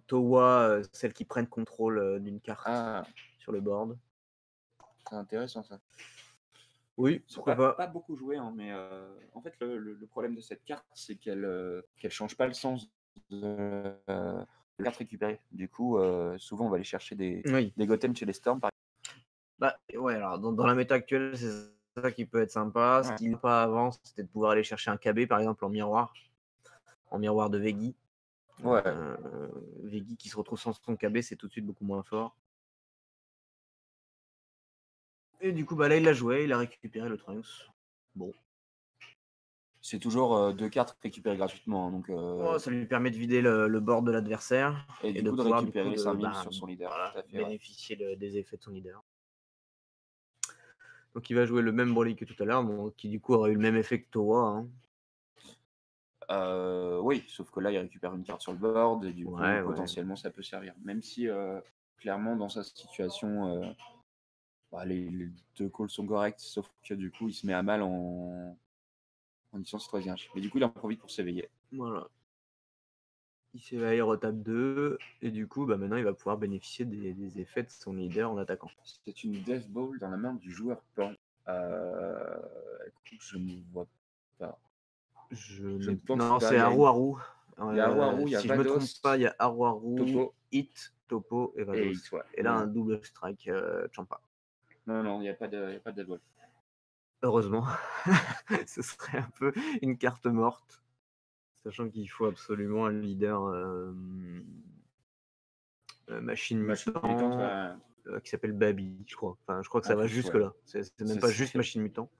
Speaker 1: Towa, celles qui prennent contrôle d'une carte sur le board.
Speaker 2: C'est intéressant ça.
Speaker 1: Oui, pourquoi
Speaker 2: pas beaucoup joué, hein, mais en fait le problème de cette carte, c'est qu'elle change pas le sens de la carte récupérée. Du coup, souvent on va aller chercher des Goten chez les Storm par exemple.
Speaker 1: Bah ouais, alors dans la méta actuelle, c'est ça qui peut être sympa. Ce qu'il n'y a pas avant, c'était de pouvoir aller chercher un KB par exemple en miroir de Veggie.
Speaker 2: Ouais.
Speaker 1: Veggie qui se retrouve sans son KB, c'est tout de suite beaucoup moins fort. Et du coup, bah là, il l'a joué, il a récupéré le Trunks. Bon.
Speaker 2: C'est toujours 2 cartes récupérées gratuitement. Donc,
Speaker 1: ça lui permet de vider le board de l'adversaire
Speaker 2: et de
Speaker 1: pouvoir
Speaker 2: récupérer les 5000 sur son leader.
Speaker 1: Voilà,
Speaker 2: tout à fait,
Speaker 1: bénéficier des effets de son leader. Donc il va jouer le même Broly que tout à l'heure, qui du coup aurait eu le même effet que Towa.
Speaker 2: Hein. Oui, sauf que là, il récupère une carte sur le board et du coup, potentiellement, ça peut servir. Même si, clairement, dans sa situation, les 2 calls sont corrects, sauf que du coup, il se met à mal en licence troisième. Mais du coup, il en profite pour s'éveiller.
Speaker 1: Voilà. Il s'éveille, retape 2, et du coup, bah, maintenant, il va pouvoir bénéficier des effets de son leader en attaquant.
Speaker 2: C'est une Death Ball dans la main du joueur Pan. Écoute, je ne vois pas.
Speaker 1: Non, c'est Haru.
Speaker 2: Il y a Haru, il y a
Speaker 1: si
Speaker 2: Vados,
Speaker 1: je me trompe pas, il y a Haru,
Speaker 2: Topo,
Speaker 1: Hit, Topo et Vados. Et là, un double strike Champa.
Speaker 2: Non, il n'y a pas de Death Ball.
Speaker 1: Heureusement. Ce serait un peu une carte morte. Sachant qu'il faut absolument un leader machine mutante. qui s'appelle Babi, je crois. Enfin, je crois que ça
Speaker 2: En
Speaker 1: va
Speaker 2: plus, ouais.
Speaker 1: jusque-là. C'est même
Speaker 2: Ça,
Speaker 1: pas juste
Speaker 2: c'est-
Speaker 1: Machine Mutant.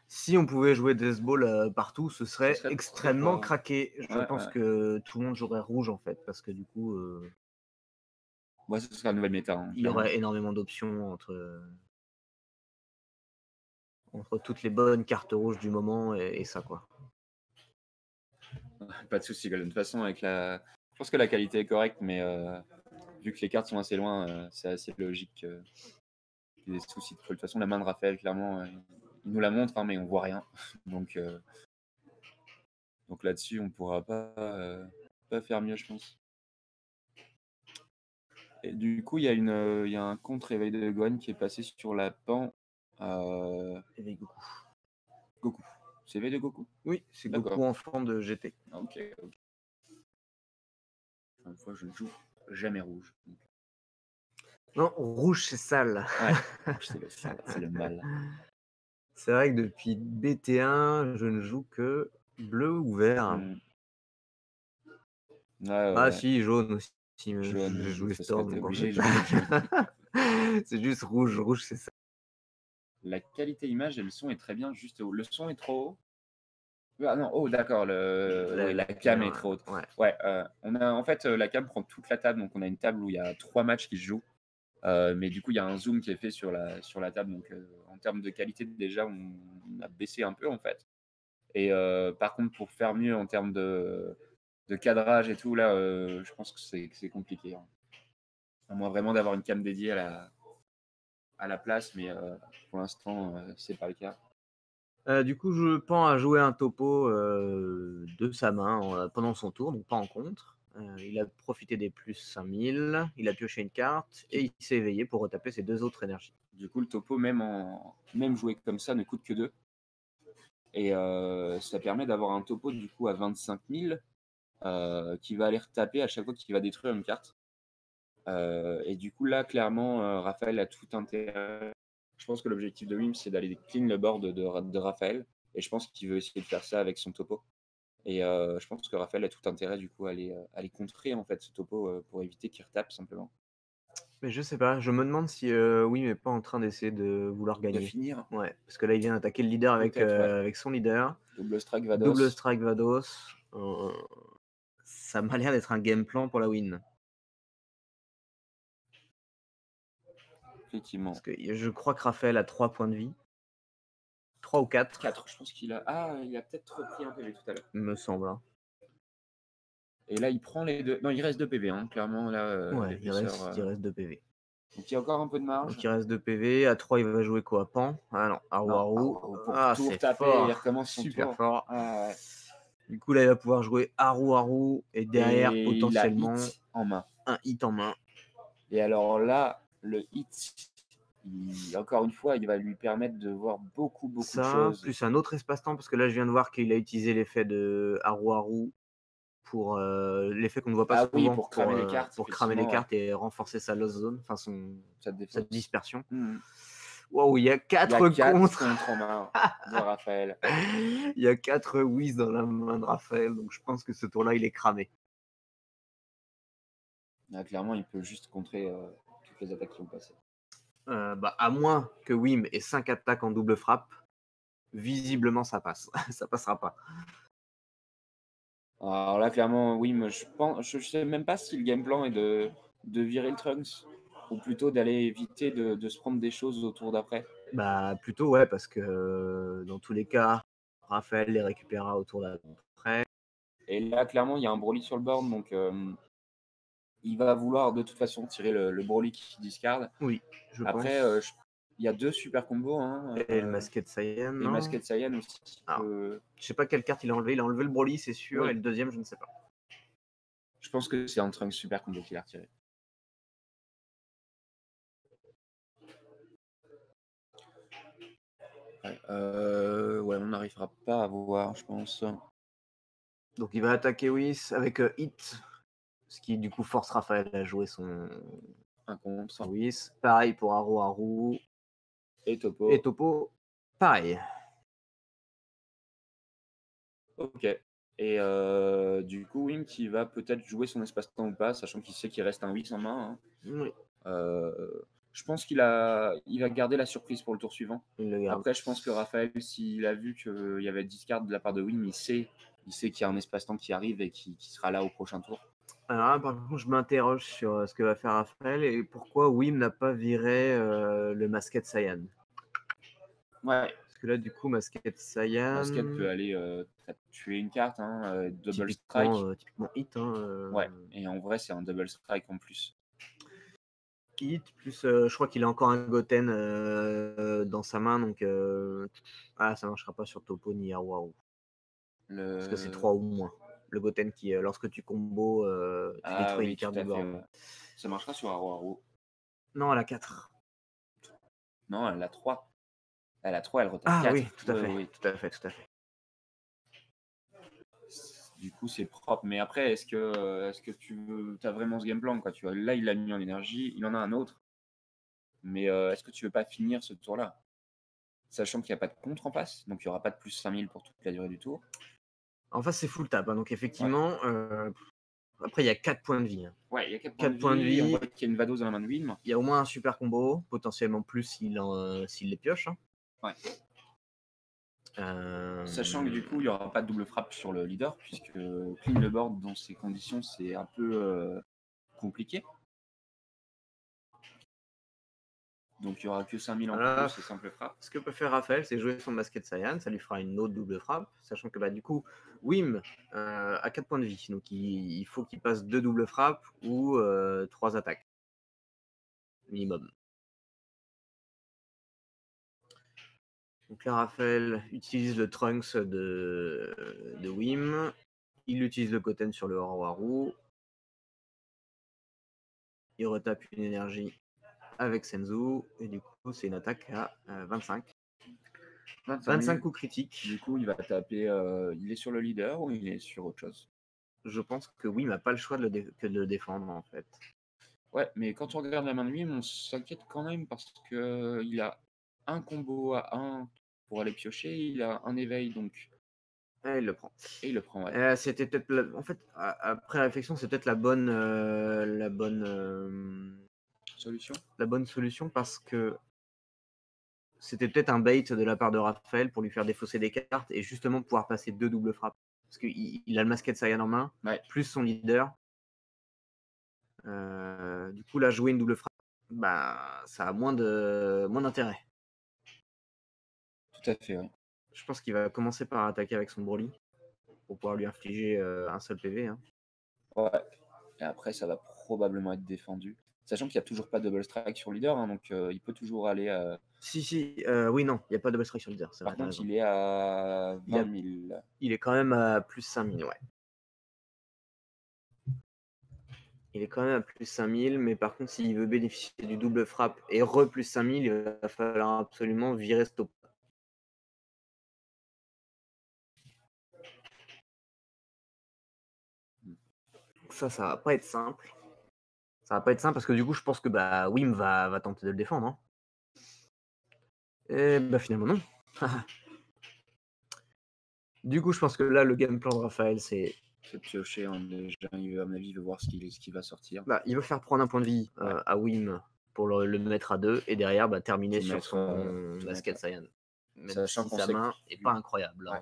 Speaker 1: Si on pouvait jouer Death Ball partout, ce serait
Speaker 2: serait trop
Speaker 1: extrêmement
Speaker 2: fort.
Speaker 1: craqué. Je
Speaker 2: Ouais,
Speaker 1: pense
Speaker 2: ouais.
Speaker 1: que tout le monde jouerait rouge en fait, parce que du coup,
Speaker 2: Moi, ce serait la nouvelle méta, hein,
Speaker 1: il y
Speaker 2: clairement.
Speaker 1: aurait énormément d'options entre toutes les bonnes cartes rouges du moment et ça, quoi.
Speaker 2: Pas de souci, Golden. De toute façon, je pense que la qualité est correcte, mais vu que les cartes sont assez loin, c'est assez logique qu'il y ait des soucis de folie. De toute façon, la main de Raphaël, clairement, il nous la montre, hein, mais on voit rien. Donc là-dessus, on pourra pas faire mieux, je pense. Et du coup, il y a un contre-éveil de Gohan qui est passé sur la pan.
Speaker 1: Éveil Goku.
Speaker 2: Goku. C'est éveil de Goku?
Speaker 1: Oui, c'est
Speaker 2: D'accord.
Speaker 1: Goku enfant de GT.
Speaker 2: Ok. Une fois, je ne joue jamais rouge.
Speaker 1: Non, rouge, c'est sale.
Speaker 2: Ouais, rouge, c'est le sale, c'est le mal.
Speaker 1: C'est vrai que depuis BT1, je ne joue que bleu ou vert.
Speaker 2: Ouais.
Speaker 1: Si, jaune aussi.
Speaker 2: Jaune,
Speaker 1: J'ai joué
Speaker 2: parce que
Speaker 1: Storm.
Speaker 2: t'es
Speaker 1: Donc en
Speaker 2: obligé de
Speaker 1: fait.
Speaker 2: jouer jaune.
Speaker 1: C'est juste rouge. Rouge, c'est ça.
Speaker 2: La qualité image et le son est très bien, juste le son est trop haut. Ah non, oh d'accord, la cam est trop haute. Ouais, en fait, la cam prend toute la table, donc on a une table où il y a 3 matchs qui se jouent. Mais du coup, il y a un zoom qui est fait sur la table, donc en termes de qualité, déjà, on a baissé un peu en fait. Et par contre, pour faire mieux en termes de cadrage et tout, là, je pense que c'est compliqué, hein. À moins vraiment d'avoir une cam dédiée à la place, mais pour l'instant, c'est pas le cas.
Speaker 1: Du coup, je pense à jouer un topo de sa main pendant son tour, donc pas en contre. Il a profité des plus 5000, il a pioché une carte et il s'est éveillé pour retaper ses 2 autres énergies.
Speaker 2: Du coup, le topo, même joué comme ça, ne coûte que 2. Et ça permet d'avoir un topo du coup à 25 000 qui va aller retaper à chaque fois qu'il va détruire une carte. Et du coup, là, clairement, Raphaël a tout intérêt. Je pense que l'objectif de Wim, c'est d'aller clean le board de Raphaël. Et je pense qu'il veut essayer de faire ça avec son topo. Et je pense que Raphaël a tout intérêt du coup à aller contrer en fait ce topo pour éviter qu'il retape simplement.
Speaker 1: Mais je sais pas, je me demande si Wim est pas en train d'essayer de vouloir
Speaker 2: De
Speaker 1: gagner.
Speaker 2: finir,
Speaker 1: Ouais, parce que là, il vient d'attaquer le leader avec,
Speaker 2: peut-être, ouais.
Speaker 1: avec son leader.
Speaker 2: Double strike Vados.
Speaker 1: Double strike Vados. Ça m'a l'air d'être un game plan pour la win.
Speaker 2: Effectivement.
Speaker 1: Parce que je crois que Raphaël a 3 points de vie. 3 ou 4.
Speaker 2: 4, je pense qu'il a. Ah, il a peut-être repris un PV tout à l'heure.
Speaker 1: Me semble. Hein.
Speaker 2: Et là, il prend les 2. Non, il reste 2 PV, hein. Clairement, là.
Speaker 1: Ouais, il reste 2 PV.
Speaker 2: Donc il y a encore un peu de marge.
Speaker 1: Donc il reste 2 PV. À 3, il va jouer quoi? Pan? Ah non, Haru.
Speaker 2: Pour tout retaper et il recommence son
Speaker 1: super
Speaker 2: tour.
Speaker 1: fort.
Speaker 2: Ah, ouais.
Speaker 1: Du coup, là, il va pouvoir jouer Haru et derrière,
Speaker 2: Et
Speaker 1: potentiellement,
Speaker 2: il a hit en main.
Speaker 1: un hit en main.
Speaker 2: Et alors là, le hit, encore une fois, il va lui permettre de voir beaucoup de choses.
Speaker 1: Plus un autre espace-temps, parce que là, je viens de voir qu'il a utilisé l'effet de Haru pour l'effet qu'on ne voit pas souvent.
Speaker 2: Pour cramer les cartes.
Speaker 1: Pour cramer les cartes et renforcer sa lost zone, enfin sa dispersion. Wow, il y a 4 contre
Speaker 2: en main de Raphaël.
Speaker 1: Il y a 4 whiz dans la main de Raphaël, donc je pense que ce tour-là, il est cramé.
Speaker 2: Là, clairement, il peut juste contrer toutes les attaques qui ont passé.
Speaker 1: À moins que Wim ait 5 attaques en double frappe, visiblement ça passe. Ça passera pas.
Speaker 2: Alors là, clairement, Wim, je sais même pas si le game plan est de virer le Trunks ou plutôt d'aller éviter de se prendre des choses au tour d'après.
Speaker 1: Plutôt, ouais, parce que dans tous les cas, Raphaël les récupérera au tour d'après.
Speaker 2: Et là, clairement, il y a un Broly sur le board, donc il va vouloir de toute façon tirer le Broly qui discard.
Speaker 1: Oui, je
Speaker 2: Après,
Speaker 1: pense.
Speaker 2: Il y a 2 super combos. Hein,
Speaker 1: et le Masked Saiyan.
Speaker 2: Et le Masked Saiyan aussi.
Speaker 1: Je sais pas quelle carte il a enlevé. Il a enlevé le Broly, c'est sûr, et le deuxième, je ne sais pas.
Speaker 2: Je pense que c'est un Trunks super combo qu'il a retiré. Ouais, on n'arrivera pas à voir, je pense.
Speaker 1: Donc il va attaquer Whis avec Hit, ce qui du coup force Raphaël à jouer son Whis. Pareil pour Haru.
Speaker 2: Et Topo.
Speaker 1: Et Topo, pareil.
Speaker 2: Ok. Et du coup, Wim qui va peut-être jouer son espace-temps ou pas, sachant qu'il sait qu'il reste un 8 en main, hein.
Speaker 1: Oui,
Speaker 2: Je pense il va garder la surprise pour le tour suivant.
Speaker 1: il le garde.
Speaker 2: Après, je pense que Raphaël, s'il a vu qu'il y avait discard de la part de Wim, il sait qu'il y a un espace-temps qui arrive et qui sera là au prochain tour.
Speaker 1: Alors là, par contre, je m'interroge sur ce que va faire Raphaël et pourquoi Wim n'a pas viré le Masquette Saiyan.
Speaker 2: Ouais,
Speaker 1: Parce que là, du coup, Masquette Saiyan.
Speaker 2: Basket peut aller tuer une carte, hein, double strike.
Speaker 1: Typiquement hit.
Speaker 2: Ouais, et en vrai, c'est un double strike en plus.
Speaker 1: Hit, plus je crois qu'il a encore un Goten dans sa main, donc ça marchera pas sur Topo ni Awaru. Parce que c'est 3 ou moins. Le Goten qui, lorsque tu combo, tu détruis une carte du bord.
Speaker 2: Ouais. Ça marchera sur Haru.
Speaker 1: Non, elle a 4.
Speaker 2: Non, elle a 3. Elle a 3, elle retape 4.
Speaker 1: Ah oui, tout à fait.
Speaker 2: Oui.
Speaker 1: Tout à fait.
Speaker 2: Du coup, c'est propre. Mais après, est-ce que tu as vraiment ce game plan, quoi? Là, il l'a mis en énergie, il en a un autre. Mais est-ce que tu veux pas finir ce tour-là? Sachant qu'il n'y a pas de contre en face, donc il n'y aura pas de plus 5000 pour toute la durée du tour.
Speaker 1: En face, c'est full tap, hein, donc effectivement, après, il y a 4 points de vie. Hein.
Speaker 2: Ouais, il y a 4
Speaker 1: 4
Speaker 2: points de vie. On voit qu'il y a une Vados dans la main de Wim.
Speaker 1: Il y a au moins un super combo, potentiellement plus s'il les pioche. Hein.
Speaker 2: Ouais. Sachant que du coup, il n'y aura pas de double frappe sur le leader, puisque clean le board dans ces conditions, c'est un peu compliqué. Donc il n'y aura que 5000 en plus, c'est simple frappe.
Speaker 1: Ce que peut faire Raphaël, c'est jouer son Basket Saiyan, ça lui fera une autre double frappe, sachant que du coup, Wim a 4 points de vie, donc il faut qu'il passe 2 doubles frappes ou 3 attaques. Minimum. Donc là, Raphaël utilise le Trunks de Wim. Il utilise le Goten sur le Haru. Il retape une énergie avec Senzu. Et du coup, c'est une attaque à 25. 25 coups critiques.
Speaker 2: Du coup, il va taper. Il est sur le leader ou il est sur autre chose?
Speaker 1: Je pense que Wim n'a pas le choix que de le défendre, en fait.
Speaker 2: Ouais, mais quand on regarde la main de Wim, on s'inquiète quand même parce qu'il a un combo à 1 pour aller piocher. Il a un éveil, donc.
Speaker 1: Et il le prend.
Speaker 2: Ouais.
Speaker 1: C'était peut-être, en fait, après réflexion, c'est peut-être la bonne
Speaker 2: Solution.
Speaker 1: La bonne solution parce que c'était peut-être un bait de la part de Raphaël pour lui faire défausser des cartes et justement pouvoir passer 2 doubles frappes. Parce qu'il a le Masquette Saiyan en main,
Speaker 2: Ouais.
Speaker 1: plus son leader. Du coup, là, jouer une double frappe, ça a moins d'intérêt.
Speaker 2: Tout à fait, ouais.
Speaker 1: Je pense qu'il va commencer par attaquer avec son Broly pour pouvoir lui infliger un seul PV. Hein.
Speaker 2: Ouais. Et après, ça va probablement être défendu. Sachant qu'il n'y a toujours pas de double strike sur le leader, hein, donc il peut toujours aller à.
Speaker 1: Oui, non, il n'y a pas de double strike sur le leader.
Speaker 2: Par contre, il est à 20 000.
Speaker 1: Il est quand même à plus 5000, ouais. Il est quand même à plus 5000, mais par contre, s'il veut bénéficier du double frappe et plus 5000, il va falloir absolument virer stop. Ça va pas être simple. Ça va pas être simple parce que du coup, je pense que Wim va tenter de le défendre. Hein. Et finalement, non. Du coup, je pense que là, le game plan de Raphaël, c'est
Speaker 2: piocher déjà, à mon avis, il veut voir ce qui va sortir.
Speaker 1: Il veut faire prendre un point de vie à Wim pour le mettre à 2 et derrière terminer sur son Basket Saiyan. Même si sa main n'est pas incroyable.
Speaker 2: Ouais.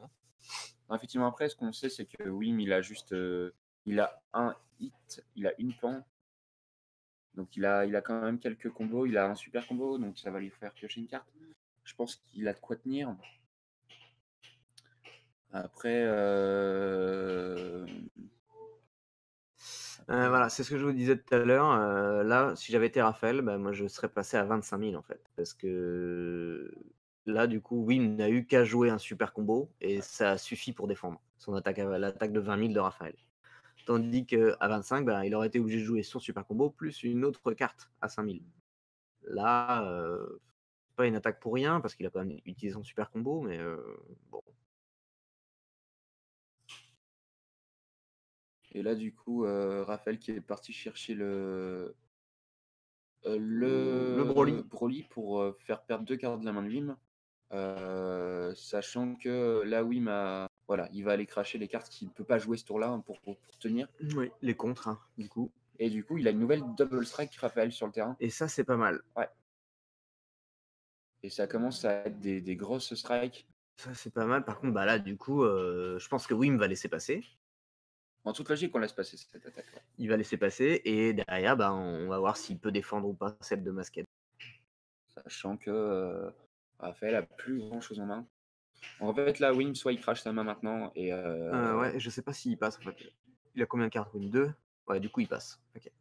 Speaker 2: Hein. Effectivement, après, ce qu'on sait, c'est que Wim, il a juste il a un hit, il a une pan. Donc il a quand même quelques combos, il a un super combo, donc ça va lui faire piocher une carte. Je pense qu'il a de quoi tenir. Après,
Speaker 1: voilà, c'est ce que je vous disais tout à l'heure. Là, si j'avais été Raphaël, moi je serais passé à 25 000 en fait. Parce que là, du coup, Wim n'a eu qu'à jouer un super combo et ça suffit pour défendre son attaque, l'attaque de 20 000 de Raphaël. Tandis qu'à 25, il aurait été obligé de jouer son super combo plus une autre carte à 5 000. Là, pas une attaque pour rien parce qu'il a quand même utilisé son super combo, mais bon.
Speaker 2: Et là, du coup, Raphaël qui est parti chercher le
Speaker 1: Broly
Speaker 2: pour faire perdre 2 cartes de la main de Wim. Sachant que là, Wim voilà, il va aller cracher les cartes qu'il ne peut pas jouer ce tour-là hein, pour tenir.
Speaker 1: Oui, les contres, hein, du coup.
Speaker 2: Et du coup, il a une nouvelle double strike Raphaël sur le terrain.
Speaker 1: Et ça, c'est pas mal.
Speaker 2: Ouais. Et ça commence à être des grosses strikes.
Speaker 1: Ça, c'est pas mal. Par contre, bah là, du coup, je pense que Wim va laisser passer.
Speaker 2: En toute logique, on laisse passer cette attaque. Ouais.
Speaker 1: Il va laisser passer. Et derrière, bah, on va voir s'il peut défendre ou pas celle de Masquette.
Speaker 2: Sachant que Raphaël a plus grand-chose en main. En fait, là, Wim, soit il crache sa main maintenant et
Speaker 1: Ouais, je sais pas s'il passe, en fait. Il a combien de cartes, Wim? 2? Ouais, du coup, il passe. Ok.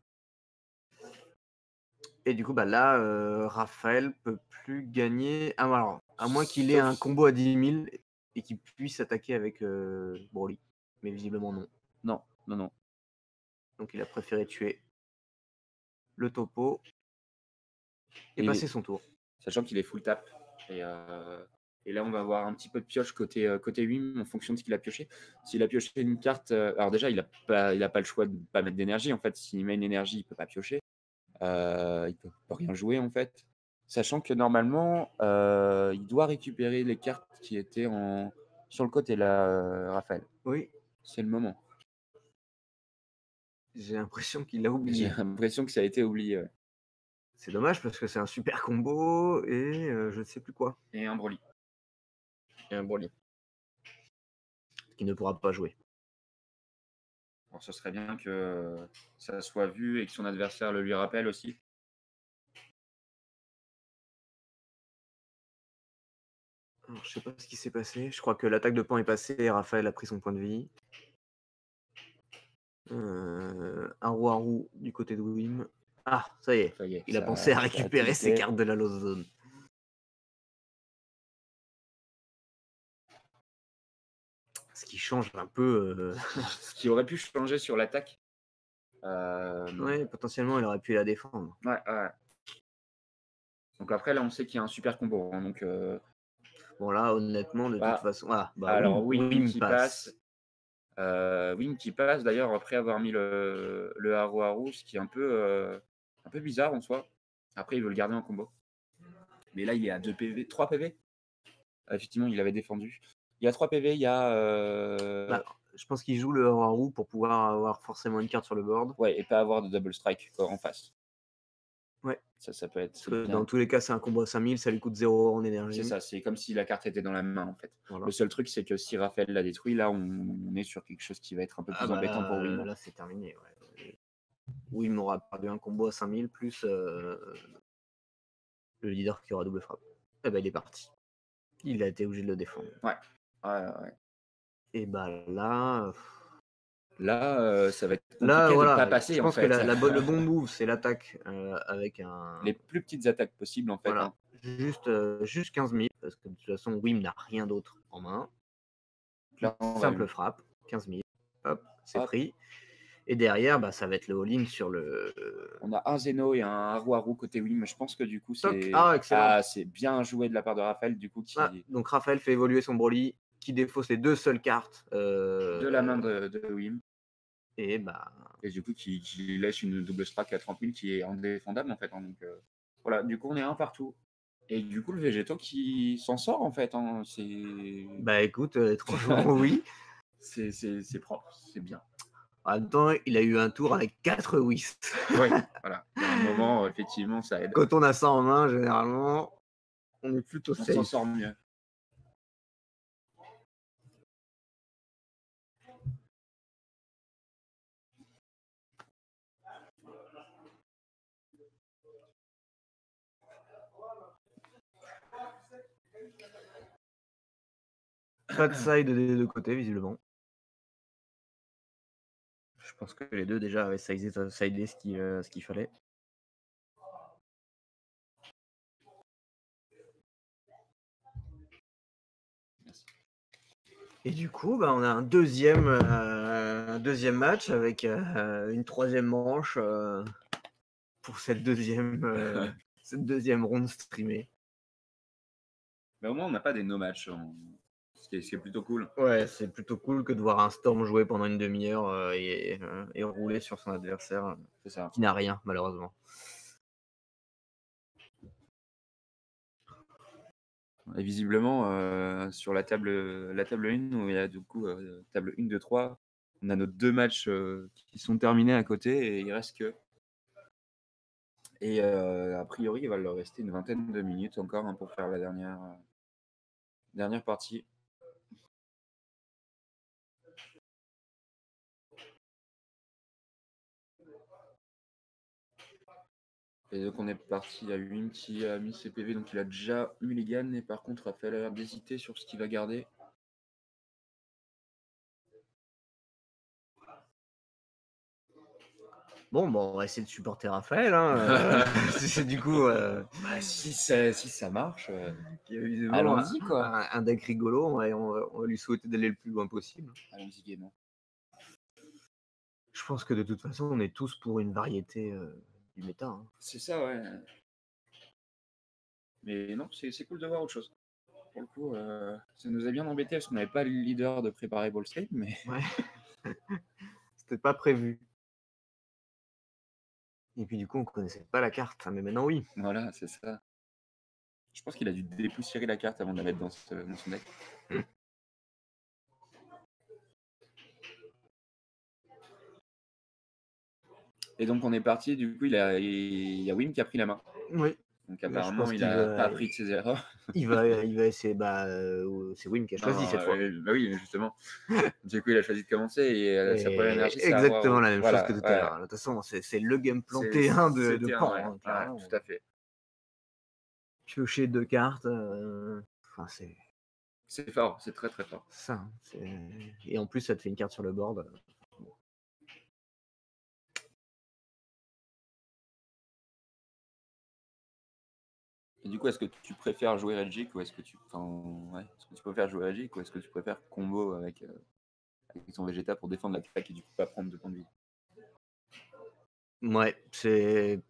Speaker 1: Et du coup, bah là, Raphaël peut plus gagner. Ah, alors, à moins qu'il ait un combo à 10 000 et qu'il puisse attaquer avec Broly. Mais visiblement, non.
Speaker 2: Non.
Speaker 1: Donc, il a préféré tuer le topo et passer son tour.
Speaker 2: Sachant qu'il est full tap. Et là, on va avoir un petit peu de pioche côté Wim en fonction de ce qu'il a pioché. S'il a pioché une carte, alors déjà, il a pas le choix de ne pas mettre d'énergie. En fait, s'il met une énergie, il ne peut pas piocher. Il peut rien jouer, en fait. Sachant que normalement, il doit récupérer les cartes qui étaient sur le côté, là, Raphaël.
Speaker 1: Oui.
Speaker 2: C'est le moment.
Speaker 1: J'ai l'impression qu'il l'a oublié.
Speaker 2: J'ai l'impression que ça a été oublié. Ouais.
Speaker 1: C'est dommage parce que c'est un super combo et je ne sais plus quoi.
Speaker 2: Et un Broly.
Speaker 1: Et un Broly. Qui ne pourra pas jouer.
Speaker 2: Alors, ce serait bien que ça soit vu et que son adversaire le lui rappelle aussi.
Speaker 1: Alors, je sais pas ce qui s'est passé. Je crois que l'attaque de pan est passée et Raphaël a pris son point de vie. Haru du côté de Wim. Ah, ça y est. Il a pensé à récupérer ses cartes de la Lost Zone. Ce qui change un peu.
Speaker 2: Ce qui aurait pu changer sur l'attaque.
Speaker 1: Ouais, potentiellement, il aurait pu la défendre.
Speaker 2: Ouais. Donc après, là, on sait qu'il y a un super combo. Hein, donc,
Speaker 1: bon, là, honnêtement, de toute façon. Ah, bah,
Speaker 2: alors,
Speaker 1: Wim
Speaker 2: qui passe. Wim qui passe, d'ailleurs, après avoir mis le Haru, ce qui est un peu bizarre en soi. Après, il veut le garder en combo. Mais là, il est à 2 PV, 3 PV. Effectivement, il avait défendu. Il y a 3 PV, il y a.
Speaker 1: Bah, je pense qu'il joue le Haru pour pouvoir avoir forcément une carte sur le board.
Speaker 2: Ouais, et pas avoir de double strike en face.
Speaker 1: Ouais.
Speaker 2: Ça peut être.
Speaker 1: Parce que dans tous les cas, c'est un combo à 5000, ça lui coûte 0 en énergie.
Speaker 2: C'est ça, c'est comme si la carte était dans la main en fait.
Speaker 1: Voilà.
Speaker 2: Le seul truc, c'est que si Raphaël l'a détruit, là, on est sur quelque chose qui va être un peu plus embêtant pour Wim.
Speaker 1: Là, c'est terminé. Ouais. Wim aura perdu un combo à 5000 plus le leader qui aura double frappe. Et bah, il est parti. Il a été obligé de le défendre.
Speaker 2: Ouais.
Speaker 1: Et bah là.
Speaker 2: Là, ça va être compliqué
Speaker 1: là, voilà,
Speaker 2: de pas passer.
Speaker 1: Je pense
Speaker 2: en fait.
Speaker 1: que le bon move, c'est l'attaque avec
Speaker 2: les plus petites attaques possibles en fait.
Speaker 1: Voilà. Hein. Juste 15 000, parce que de toute façon, Wim n'a rien d'autre en main.
Speaker 2: Là,
Speaker 1: simple frappe, 15 000. Hop, c'est pris. Et derrière, bah, ça va être le all-in sur le.
Speaker 2: On a un Zeno et un Haru côté Wim. Je pense que du coup, c'est c'est bien joué de la part de Raphaël. Du coup,
Speaker 1: donc Raphaël fait évoluer son Broly, qui défausse les 2 seules cartes
Speaker 2: de la main de Wim.
Speaker 1: Et bah.
Speaker 2: Et du coup, qui laisse une double strike à 30 000 qui est indéfendable en fait. Hein, donc voilà, du coup, on est un partout. Et du coup, le Végéto qui s'en sort en fait. Hein,
Speaker 1: bah écoute, trop oui.
Speaker 2: C'est propre, c'est bien.
Speaker 1: En même temps, il a eu un tour avec 4 whis.
Speaker 2: Oui, voilà. Il y a un moment, effectivement, ça aide.
Speaker 1: Quand on a ça en main, généralement, on est plutôt safe.
Speaker 2: On s'en sort mieux.
Speaker 1: Pas de side des deux côtés, visiblement. Je pense que les deux déjà avaient sidé ce qu'il fallait. Et du coup, bah, on a un deuxième match avec une troisième manche pour cette deuxième ronde streamée.
Speaker 2: Mais au moins, on n'a pas des no-matchs. Ce qui est plutôt cool.
Speaker 1: Ouais, c'est plutôt cool que de voir un Storm jouer pendant une demi-heure et rouler sur son adversaire, qui n'a rien, malheureusement.
Speaker 2: Et visiblement, sur la table 1 où il y a du coup, table 1, 2, 3, on a nos 2 matchs, qui sont terminés à côté et il reste que et a priori, il va leur rester une vingtaine de minutes encore, hein, pour faire la dernière partie. Et donc on est parti, il y a Wim qui a mis ses PV, donc il a déjà mulligan et par contre Raphaël a l'air d'hésiter sur ce qu'il va garder.
Speaker 1: Bon, on va essayer de supporter Raphaël. Hein, c'est du coup,
Speaker 2: Bah, si ça marche,
Speaker 1: évidemment,
Speaker 2: allons-y quoi.
Speaker 1: un deck rigolo, on va lui souhaiter d'aller le plus loin possible.
Speaker 2: Allons-y gaiement.
Speaker 1: Je pense que de toute façon, on est tous pour une variété du méta. Hein.
Speaker 2: C'est ça, ouais. Mais non, c'est cool de voir autre chose. Pour le coup, ça nous a bien embêté parce qu'on n'avait pas le leader de préparer Ball State, mais
Speaker 1: Ouais. C'était pas prévu. Et puis du coup, on connaissait pas la carte, mais maintenant oui.
Speaker 2: voilà, c'est ça. Je pense qu'il a dû dépoussiérer la carte avant de la mettre dans son deck. Et donc on est parti, du coup il y a Wim qui a pris la main.
Speaker 1: Oui.
Speaker 2: Donc apparemment il a pas appris de ses erreurs.
Speaker 1: Il va essayer, c'est Wim qui a choisi cette fois.
Speaker 2: Bah oui, justement. Du coup il a choisi de commencer et sa première énergie c'est
Speaker 1: exactement
Speaker 2: avoir...
Speaker 1: la même chose que tout à l'heure. De toute façon, c'est le game plan T1 de Pan.
Speaker 2: Ouais,
Speaker 1: Hein, carrément.
Speaker 2: tout à fait.
Speaker 1: Piocher 2 cartes,
Speaker 2: c'est fort, c'est très très fort.
Speaker 1: Ça, et en plus ça te fait une carte sur le board.
Speaker 2: Et du coup, est-ce que tu préfères jouer Regic ou est-ce que tu préfères jouer Regic ou est-ce que tu préfères combo avec ton Vegeta pour défendre l'attaque et du coup pas prendre de points de vie?
Speaker 1: Ouais, c'est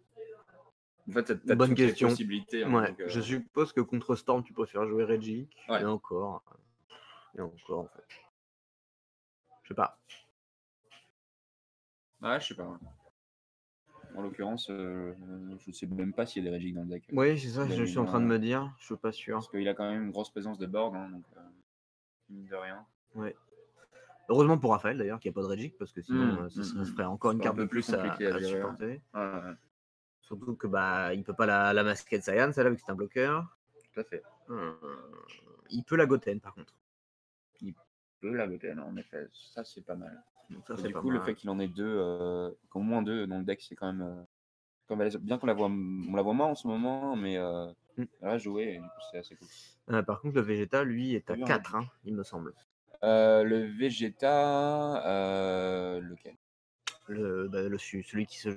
Speaker 2: En fait, t'as
Speaker 1: bonne
Speaker 2: toutes
Speaker 1: question.
Speaker 2: les possibilités. Hein,
Speaker 1: ouais,
Speaker 2: donc,
Speaker 1: je suppose que contre Storm, tu préfères jouer Regic.
Speaker 2: Ouais.
Speaker 1: Et encore, en fait. Je sais pas.
Speaker 2: Ouais, je sais pas. En l'occurrence, je sais même pas s'il y a des Regic dans le deck.
Speaker 1: Oui, c'est ça, je suis en train de me dire. Je suis pas sûr.
Speaker 2: Parce qu'il a quand même une grosse présence de board, hein, donc mine de rien.
Speaker 1: Ouais. Heureusement pour Raphaël d'ailleurs qu'il n'y a pas de Regic parce que sinon ça ferait encore une carte de plus à supporter.
Speaker 2: Ouais.
Speaker 1: Surtout que il peut pas la masquer de Saiyan, celle-là, vu que c'est un bloqueur.
Speaker 2: Tout à fait.
Speaker 1: Il peut la Goten par contre.
Speaker 2: Il peut la Goten, en effet. Ça c'est pas mal.
Speaker 1: Donc, ça,
Speaker 2: du coup, le fait qu'il en ait qu'au moins 2 dans le deck, c'est quand même bien qu'on la voit moins en ce moment, mais là jouer, du coup, c'est assez cool.
Speaker 1: Par contre, le Vegeta, lui, est à 4, hein, il me semble.
Speaker 2: Le Vegeta, lequel?
Speaker 1: Celui qui se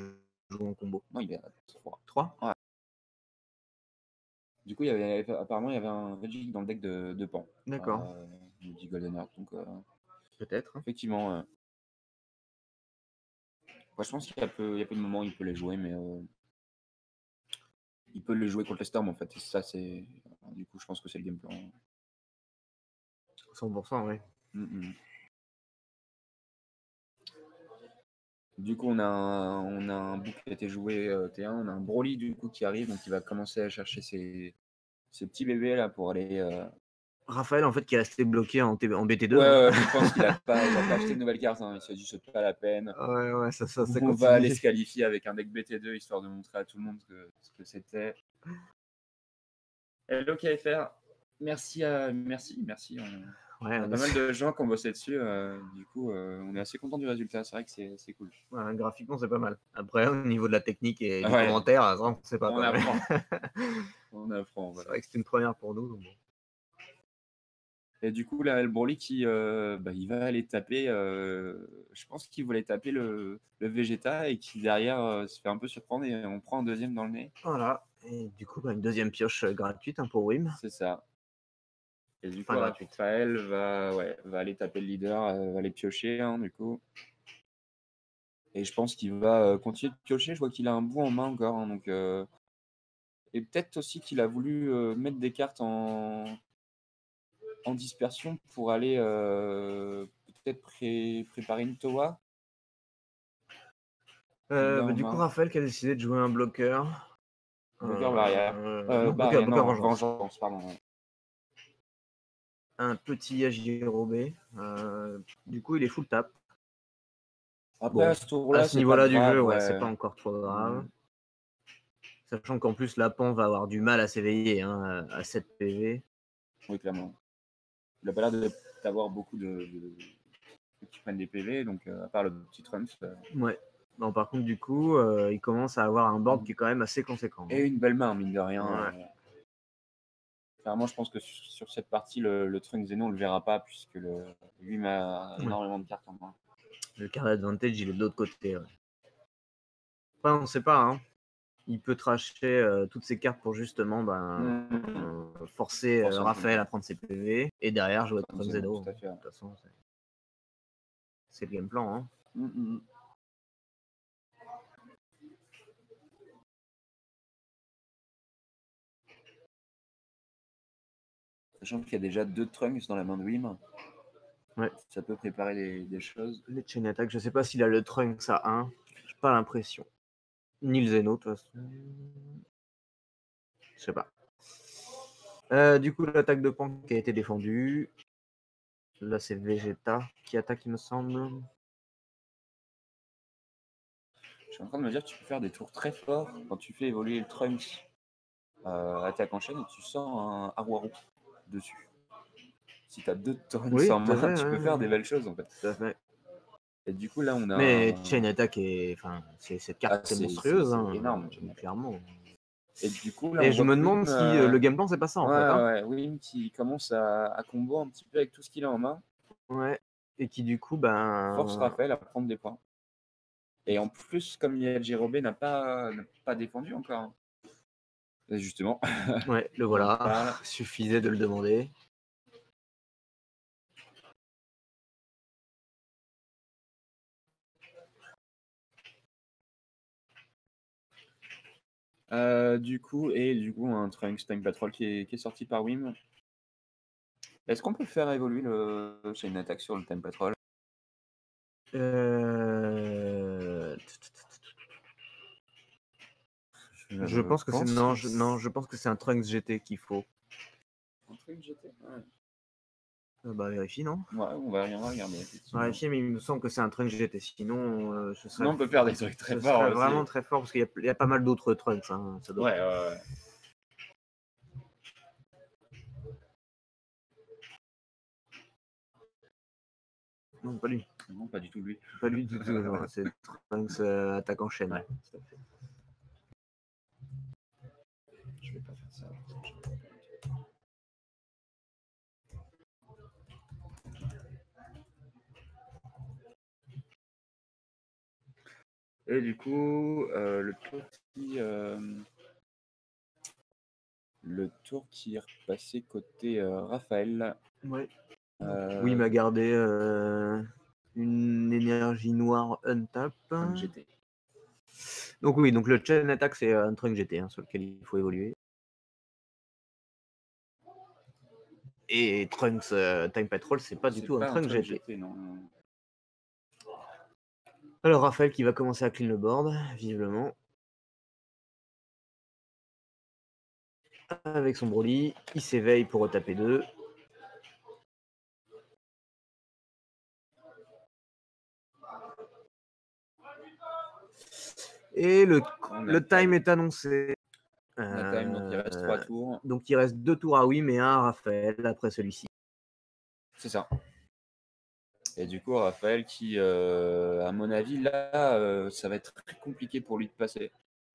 Speaker 1: joue en combo.
Speaker 2: Non, il est à 3.
Speaker 1: 3
Speaker 2: ouais. Du coup, apparemment, il y avait un Vegeta dans le deck de Pan.
Speaker 1: D'accord.
Speaker 2: Du Golden Heart, donc
Speaker 1: peut-être.
Speaker 2: Effectivement. Je pense qu'il y a peu de moments où il peut les jouer, mais il peut les jouer contre les Storm en fait. Et ça, c'est. Du coup, je pense que c'est le game plan.
Speaker 1: 100%, oui.
Speaker 2: Du coup, on a un book qui a été joué T1, on a un Broly du coup qui arrive, donc il va commencer à chercher ses petits bébés là pour aller.
Speaker 1: Raphaël, en fait, qui est resté bloqué en BT2.
Speaker 2: Ouais, je pense qu'il n'a pas acheté de nouvelles cartes. Hein. Il s'est dit, c'est pas la peine.
Speaker 1: Ouais, ça
Speaker 2: on
Speaker 1: continue.
Speaker 2: va aller se qualifier avec un deck BT2 histoire de montrer à tout le monde ce que c'était. Hello KFR, merci. On a pas mal de gens qui ont bossé dessus. Du coup, on est assez content du résultat. C'est vrai que c'est cool.
Speaker 1: Ouais, graphiquement, c'est pas mal. Après, au niveau de la technique et des commentaires, c'est pas mal.
Speaker 2: On apprend.
Speaker 1: C'est vrai que c'était une première pour nous. Donc bon.
Speaker 2: Et du coup, là, le Broly il va aller taper. Je pense qu'il voulait taper le Vegeta et qui derrière se fait un peu surprendre et on prend un deuxième dans le nez.
Speaker 1: Voilà. Et du coup, une deuxième pioche gratuite pour Wim.
Speaker 2: C'est ça. Et du coup, Raphaël va aller taper le leader, va aller piocher, hein, du coup. Et je pense qu'il va continuer de piocher. Je vois qu'il a un bout en main encore. Hein, donc, et peut-être aussi qu'il a voulu mettre des cartes en dispersion pour aller peut-être préparer une Towa.
Speaker 1: Du coup, Raphaël qui a décidé de jouer un bloqueur.
Speaker 2: Bloqueur barrière.
Speaker 1: Bloqueur vengeance.
Speaker 2: Pardon.
Speaker 1: un petit Yajirobe. Du coup, il est full tap.
Speaker 2: Après,
Speaker 1: Bon,
Speaker 2: à ce tour-là,
Speaker 1: à ce
Speaker 2: c'est pas
Speaker 1: niveau-là du
Speaker 2: grave,
Speaker 1: jeu, ouais,
Speaker 2: ouais.
Speaker 1: c'est pas encore trop grave.
Speaker 2: Mm.
Speaker 1: Sachant qu'en plus, Lapan va avoir du mal à s'éveiller hein, à 7 PV.
Speaker 2: Oui, clairement. Il a pas l'air d'avoir beaucoup qui prennent des PV, donc à part le petit Trunks.
Speaker 1: Ouais. Bon, par contre, du coup, il commence à avoir un board qui est quand même assez conséquent.
Speaker 2: Et une belle main, mine de rien.
Speaker 1: Ouais.
Speaker 2: Clairement, je pense que sur cette partie, le Trunks Zeno, on le verra pas, puisque lui a énormément de cartes en main.
Speaker 1: Le card advantage, il est de l'autre côté. Ouais. Enfin, on sait pas. Hein. Il peut tracher toutes ses cartes pour justement forcer Raphaël à prendre ses PV et derrière jouer Trunks Zeno. De toute façon, c'est le game plan. Hein.
Speaker 2: Sachant qu'il y a déjà 2 Trunks dans la main de Wim.
Speaker 1: Ouais.
Speaker 2: Ça peut préparer des choses.
Speaker 1: Les chain attack, je sais pas s'il a le Trunks à 1. J'ai pas l'impression. Ni le Zeno, de toute façon. Je sais pas. Du coup, l'attaque de Pan qui a été défendue. Là, c'est Vegeta qui attaque, il me semble.
Speaker 2: Je suis en train de me dire que tu peux faire des tours très forts quand tu fais évoluer le Trunks attaque en chaîne et tu sors un Arwaru dessus. Si tu as 2 Trunks en main, tu peux faire des belles choses en fait.
Speaker 1: Tout à fait.
Speaker 2: Et du coup, là, on a.
Speaker 1: Mais Chain Attack est. Enfin, cette carte est monstrueuse.
Speaker 2: C'est énorme,
Speaker 1: clairement.
Speaker 2: Et du coup, là,
Speaker 1: et je me demande si le game plan, c'est pas ça en fait. Hein.
Speaker 2: Ouais, Wim qui commence à combo un petit peu avec tout ce qu'il a en main.
Speaker 1: Ouais. Et qui, du coup,
Speaker 2: force Raphaël à prendre des points. Et en plus, comme Yajirobe n'a pas défendu encore. Et justement.
Speaker 1: Ouais, le voilà. Suffisait de le demander.
Speaker 2: Du coup, un Trunks Time Patrol qui est sorti par Wim. Est-ce qu'on peut faire évoluer le Chain Attack sur le Time Patrol?
Speaker 1: Je pense que c'est je pense que c'est un Trunks GT qu'il faut.
Speaker 2: Un Trunks GT? Ouais.
Speaker 1: Bah vérifie, non?
Speaker 2: Ouais, on va regarder.
Speaker 1: Vérifier, mais il me semble que c'est un Trunks GT. Sinon,
Speaker 2: on peut faire des trucs très forts.
Speaker 1: Ce serait vraiment très fort parce qu'il y a pas mal d'autres Trunks. Hein, ça doit
Speaker 2: ouais.
Speaker 1: Non, pas lui.
Speaker 2: Non, pas du tout lui.
Speaker 1: Pas lui du tout. C'est Trunks attaque en chaîne.
Speaker 2: Ouais, tout à fait. Je vais pas faire ça. Et du coup, le tour qui est repassé côté Raphaël.
Speaker 1: Ouais. Oui, il m'a gardé une énergie noire untap.
Speaker 2: GT.
Speaker 1: Donc oui, donc le chain attack c'est un Trunks GT hein, sur lequel il faut évoluer. Et Trunks Time Patrol, c'est pas du tout un Trunks GT.
Speaker 2: Non.
Speaker 1: Alors Raphaël qui va commencer à clean le board, visiblement. Avec son Broly, il s'éveille pour retaper 2. Et le time est annoncé.
Speaker 2: Time, donc il reste 3 tours.
Speaker 1: Donc il reste 2 tours à Wim et 1 à Raphaël après celui-ci.
Speaker 2: C'est ça. Et du coup, Raphaël qui, à mon avis, là, ça va être très compliqué pour lui de passer.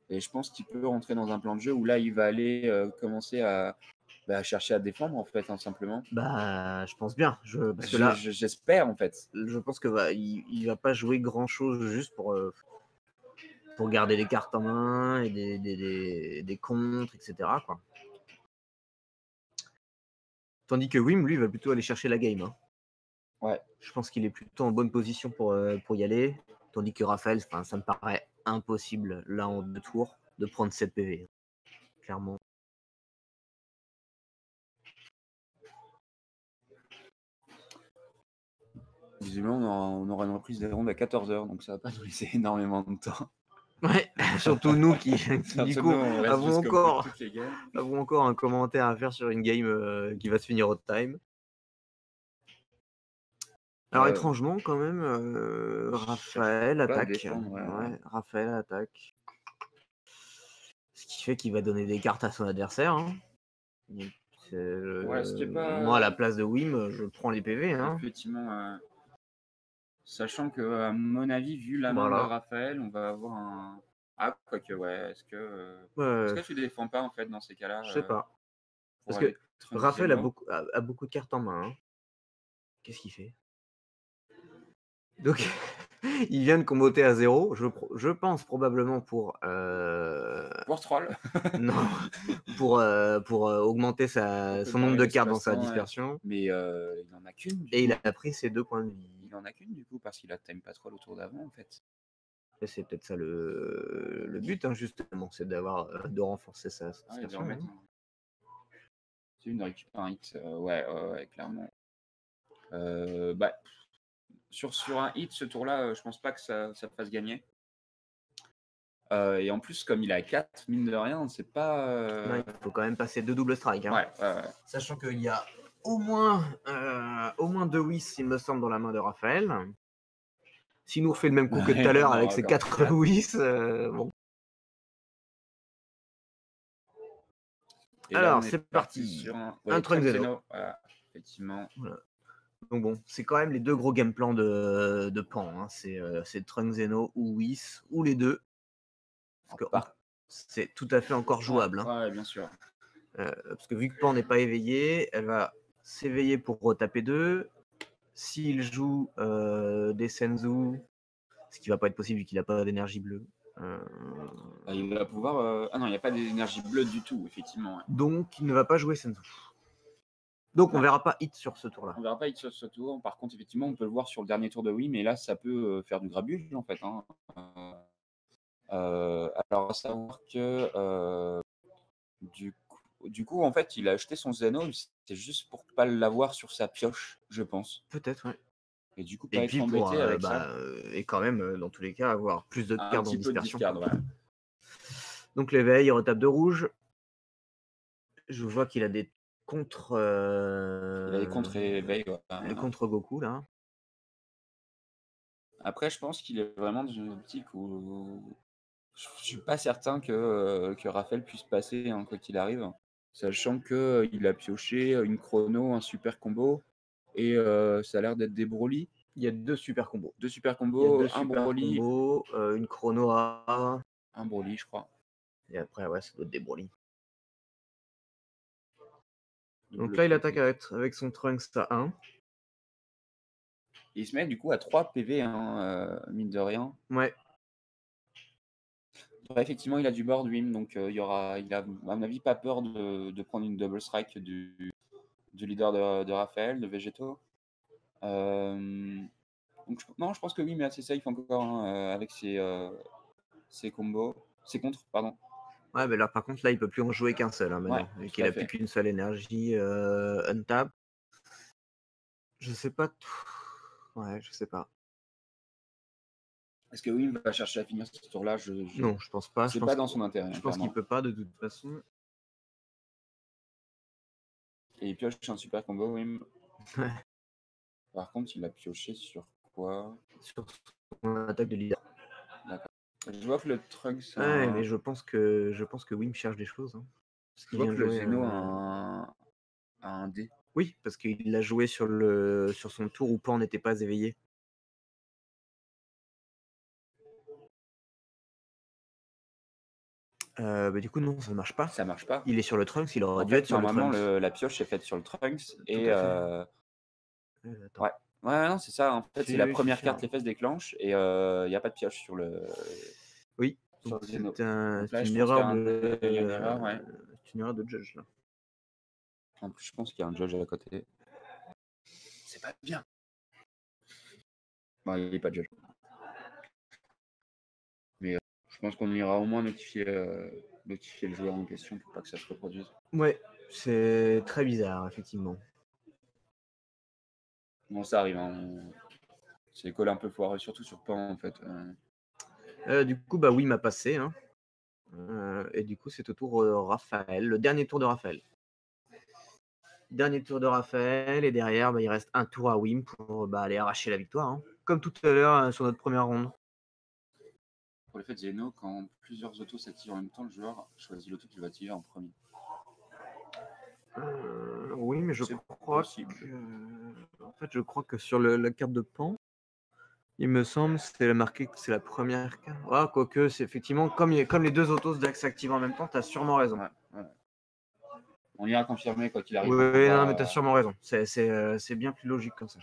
Speaker 2: Et je pense qu'il peut rentrer dans un plan de jeu où là, il va aller commencer à chercher à défendre, en fait, hein, simplement.
Speaker 1: Bah, je pense bien.
Speaker 2: Parce que là, j'espère, en fait.
Speaker 1: Je pense que il va pas jouer grand-chose juste pour garder les cartes en main et des contres, etc. Quoi. Tandis que Wim, lui, va plutôt aller chercher la game. Hein.
Speaker 2: Ouais.
Speaker 1: Je pense qu'il est plutôt en bonne position pour y aller. Tandis que Raphaël, ça me paraît impossible, là, en 2 tours, de prendre 7 PV. Clairement.
Speaker 2: Visiblement, on aura une reprise des rondes à 14h, donc ça va pas nous laisser énormément de temps.
Speaker 1: Ouais, surtout nous qui du coup, avons encore un commentaire à faire sur une game qui va se finir au time. Alors
Speaker 2: Ouais,
Speaker 1: étrangement quand même,
Speaker 2: je cherche
Speaker 1: Raphaël
Speaker 2: pas à
Speaker 1: attaque.
Speaker 2: défendre.
Speaker 1: Ouais, Raphaël attaque. Ce qui fait qu'il va donner des cartes à son adversaire, hein. Donc,
Speaker 2: Ouais, ce qui est
Speaker 1: moi à la
Speaker 2: pas
Speaker 1: place de Wim, je prends les PV, hein.
Speaker 2: effectivement, sachant que, à mon avis, vu la main de
Speaker 1: Voilà.
Speaker 2: Raphaël, on va avoir un ah quoique, ouais, est-ce que
Speaker 1: Ouais,
Speaker 2: tu défends pas, en fait, dans ces cas-là,
Speaker 1: je sais pas.
Speaker 2: pour
Speaker 1: Parce
Speaker 2: aller
Speaker 1: que
Speaker 2: Trunks
Speaker 1: Raphaël a
Speaker 2: Zeno?
Speaker 1: beaucoup de cartes en main, hein. Qu'est-ce qu'il fait? Donc il vient de comboter à 0. Je pense probablement
Speaker 2: Pour troll?
Speaker 1: non, pour augmenter
Speaker 2: Pour
Speaker 1: son nombre
Speaker 2: préparer
Speaker 1: de cartes dans sa
Speaker 2: l'espace-temps, ouais.
Speaker 1: dispersion.
Speaker 2: Mais il en a qu'une, du
Speaker 1: Et il
Speaker 2: coup?
Speaker 1: a pris ses 2 points de vie.
Speaker 2: Il en a qu'une, du coup, parce qu'il a time patrol au tour d'avant, en fait.
Speaker 1: Et c'est peut-être ça le but, hein, justement, c'est de renforcer sa
Speaker 2: Ah, et de
Speaker 1: dispersion,
Speaker 2: remettre
Speaker 1: hein.
Speaker 2: c'est une récupère un hit, ouais, ouais, clairement. Bah, sur un hit, ce tour-là, je pense pas que ça fasse gagner. Et en plus, comme il a 4, mine de rien, c'est pas,
Speaker 1: Non, il faut quand même passer 2 doubles strikes, hein.
Speaker 2: ouais.
Speaker 1: Sachant qu'il y a au moins 2 whis, il me semble, dans la main de Raphaël. S'il nous refait le même coup que tout à
Speaker 2: Ouais,
Speaker 1: l'heure
Speaker 2: on
Speaker 1: avec
Speaker 2: aura
Speaker 1: ses
Speaker 2: encore
Speaker 1: 4
Speaker 2: 4.
Speaker 1: whis, bon.
Speaker 2: Et là,
Speaker 1: Alors,
Speaker 2: on est
Speaker 1: c'est
Speaker 2: parti
Speaker 1: parti.
Speaker 2: sur un
Speaker 1: Un Trunks Zeno.
Speaker 2: Zeno, voilà, effectivement.
Speaker 1: Voilà. Donc bon, c'est quand même les 2 gros game plans de Pan, hein. C'est Trunks Zeno ou Whis, ou les 2. Parce que c'est tout à fait encore jouable, hein.
Speaker 2: Ouais, bien sûr.
Speaker 1: Parce que vu que Pan n'est pas éveillée, elle va s'éveiller pour retaper 2. S'il joue des Senzu, ce qui va pas être possible vu qu'il n'a pas d'énergie bleue.
Speaker 2: Il va pouvoir. Ah non, il n'y a pas d'énergie bleue du tout, effectivement. Ouais.
Speaker 1: Donc il ne va pas jouer Senzu. Donc on verra pas hit sur ce tour-là.
Speaker 2: On verra pas hit sur ce tour. Par contre, effectivement, on peut le voir sur le dernier tour de Wii, mais là, ça peut faire du grabuge, en fait. Hein. Alors, à savoir que du coup, en fait, il a acheté son Zeno, c'est juste pour pas l'avoir sur sa pioche, je pense.
Speaker 1: Peut-être, ouais.
Speaker 2: Et du coup,
Speaker 1: Et
Speaker 2: pas
Speaker 1: puis
Speaker 2: être embêté avec ça.
Speaker 1: et quand même, dans tous les cas, avoir plus de
Speaker 2: Un
Speaker 1: cartes en
Speaker 2: petit peu de
Speaker 1: dispersion.
Speaker 2: discard, ouais.
Speaker 1: Donc l'éveil, il retape de rouge. Je vois qu'il a des contre.
Speaker 2: Il a des contre-éveils.
Speaker 1: Les contre Goku là.
Speaker 2: Après, je pense qu'il est vraiment dans une optique où je suis pas certain que Raphaël puisse passer, hein, quoi qu'il arrive. Sachant qu'il a pioché une chrono, un super combo, et ça a l'air d'être des Broly.
Speaker 1: Il y a 2 super combos.
Speaker 2: 2 super
Speaker 1: Il y a
Speaker 2: combos,
Speaker 1: 2
Speaker 2: un
Speaker 1: super
Speaker 2: Broly,
Speaker 1: combos, une chrono A.
Speaker 2: un Broly, je crois.
Speaker 1: Et après, ouais, ça doit être des Broly. Donc
Speaker 2: Double
Speaker 1: là, il
Speaker 2: combo.
Speaker 1: attaque avec son Trunks à 1.
Speaker 2: Et il se met du coup à 3 PV, hein, mine de rien.
Speaker 1: Ouais.
Speaker 2: Ouais, effectivement, il a du board, Wim, donc il a, à mon avis, pas peur de prendre une double strike du leader de Raphaël, de Végéto. Donc, non, je pense que Wim est assez safe encore, hein, avec ses combos, ses contres, pardon.
Speaker 1: Ouais, mais là, par contre, là, il peut plus en jouer qu'un seul, hein, maintenant.
Speaker 2: Ouais,
Speaker 1: Vu
Speaker 2: tout
Speaker 1: qu'il
Speaker 2: à
Speaker 1: a plus
Speaker 2: fait.
Speaker 1: qu'une seule énergie untap. Je sais pas. Ouais, je sais pas.
Speaker 2: Est-ce que Wim va chercher à finir ce tour-là?
Speaker 1: Non, je pense pas.
Speaker 2: C'est pas dans son intérêt,
Speaker 1: Je
Speaker 2: hein,
Speaker 1: pense qu'il
Speaker 2: clairement.
Speaker 1: peut pas de toute façon.
Speaker 2: Et il pioche un super combo, Wim.
Speaker 1: Ouais.
Speaker 2: Par contre, il a pioché sur quoi?
Speaker 1: Sur son attaque de leader.
Speaker 2: D'accord. Je vois que le Trunks a
Speaker 1: Ouais, mais je pense que Wim cherche des choses, hein.
Speaker 2: Je vois que le Zeno a un dé.
Speaker 1: Oui, parce qu'il l'a joué sur son tour où Pan n'était pas éveillé. Bah, du coup, non, ça ne marche pas.
Speaker 2: Ça marche pas.
Speaker 1: Il est sur le Trunks, il aurait
Speaker 2: En
Speaker 1: dû
Speaker 2: fait,
Speaker 1: être sur le
Speaker 2: normalement,
Speaker 1: Trunks.
Speaker 2: la pioche est faite sur le Trunks.
Speaker 1: Tout
Speaker 2: Et
Speaker 1: à fait. Attends.
Speaker 2: ouais. Ouais, non, c'est ça. En fait, c'est la première carte,
Speaker 1: sûr.
Speaker 2: les fesses déclenche. Et il n'y a pas de pioche sur le.
Speaker 1: Oui,
Speaker 2: Sur le
Speaker 1: c'est
Speaker 2: Zeno.
Speaker 1: un,
Speaker 2: Donc là,
Speaker 1: c'est
Speaker 2: je
Speaker 1: une
Speaker 2: pense qu'il y
Speaker 1: erreur
Speaker 2: a
Speaker 1: de.
Speaker 2: il y a une erreur, ouais.
Speaker 1: C'est une erreur de judge là.
Speaker 2: En plus, je pense qu'il y a un judge à côté. C'est pas bien. Bon, il n'est pas judge. Mais je pense qu'on ira au moins notifier le joueur en question pour pas que ça se reproduise.
Speaker 1: Ouais, c'est très bizarre, effectivement.
Speaker 2: Bon, ça arrive. Hein. C'est collé un peu foireux, surtout sur Pan, en fait.
Speaker 1: Du coup, bah oui, m'a passé. Hein. Et du coup, c'est au tour Raphaël, le dernier tour de Raphaël. Dernier tour de Raphaël, et derrière, il reste un tour à Wim pour aller arracher la victoire, hein. Comme tout à l'heure sur notre première ronde.
Speaker 2: Pour l'effet de Zeno, quand plusieurs autos s'activent en même temps, le joueur choisit l'auto qu'il va activer en premier.
Speaker 1: Oui, mais je
Speaker 2: C'est
Speaker 1: crois
Speaker 2: possible.
Speaker 1: je crois que sur la carte de Pan, il me semble, c'est marqué que c'est la première carte. Ah, quoique, c'est effectivement, comme les deux autos s'activent en même temps, tu as sûrement raison.
Speaker 2: Ouais. On ira confirmer quoi qu'il arrive.
Speaker 1: Oui, non, mais tu as sûrement raison. C'est bien plus logique comme ça.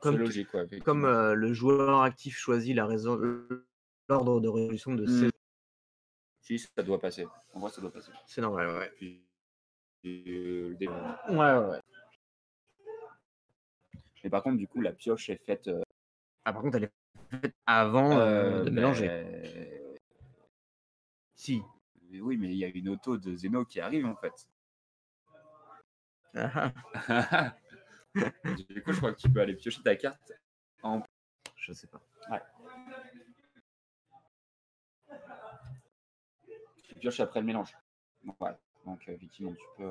Speaker 2: C'est logique, quoi.
Speaker 1: Comme le joueur actif choisit l'ordre de résolution de ses.
Speaker 2: Si, ça doit passer. En vrai, ça doit passer.
Speaker 1: C'est normal, ouais.
Speaker 2: Puis, le début.
Speaker 1: Ouais.
Speaker 2: Mais par contre, du coup, la pioche est faite.
Speaker 1: Ah, par contre, elle est faite avant de mélanger. Si.
Speaker 2: Mais oui, mais il y a une auto de Zeno qui arrive en fait. Du coup, je crois que tu peux aller piocher ta carte en.
Speaker 1: Je sais pas.
Speaker 2: Ouais. Tu pioches après le mélange. Ouais. Donc, effectivement, tu peux.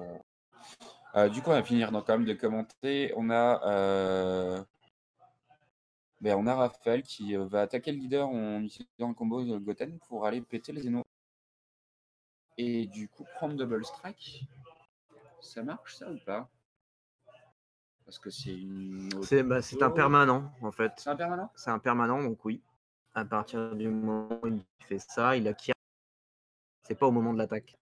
Speaker 2: Du coup, on va finir quand même de commenter. On a Raphaël qui va attaquer le leader en utilisant un combo de Goten pour aller péter les Zeno. Et du coup, prendre double strike, ça marche ça ou pas? Parce que c'est une auto...
Speaker 1: C'est un permanent en fait.
Speaker 2: C'est un permanent?
Speaker 1: C'est un permanent, donc oui. À partir du moment où il fait ça, il acquiert. C'est pas au moment de l'attaque.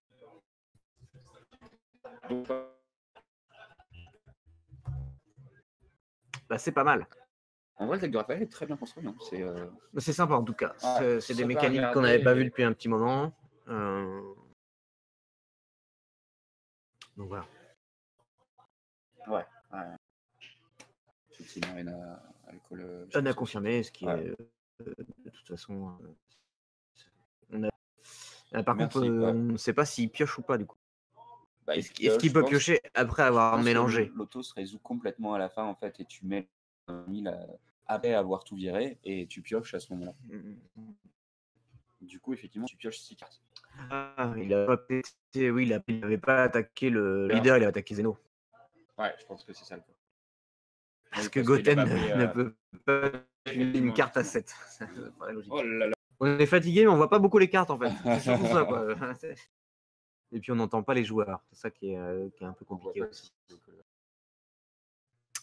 Speaker 1: C'est pas mal.
Speaker 2: En vrai, le deck de Raphaël est très bien construit. Hein.
Speaker 1: C'est sympa en tout cas.
Speaker 2: Ouais,
Speaker 1: c'est des mécaniques qu'on n'avait pas vues depuis un petit moment. Donc voilà.
Speaker 2: Ouais. Effectivement,
Speaker 1: On a confirmé, ce qui est de toute façon. Par contre, on ne sait pas s'il pioche ou pas du coup. Est-ce qu'il peut piocher après avoir mélangé?
Speaker 2: L'auto se résout complètement à la fin en fait et tu mets après avoir tout viré et tu pioches à ce moment-là. Du coup, effectivement, tu pioches 6 cartes.
Speaker 1: Ah, il a pas pété, oui, il n'avait pas attaqué le leader, il a attaqué Zeno.
Speaker 2: Ouais, je pense que c'est ça le cas.
Speaker 1: Parce que Goten ne peut pas une carte à 7.
Speaker 2: Oh là là.
Speaker 1: On est fatigué, mais on voit pas beaucoup les cartes en fait. C'est surtout ça, quoi. Et puis on n'entend pas les joueurs. C'est ça qui est un peu compliqué aussi.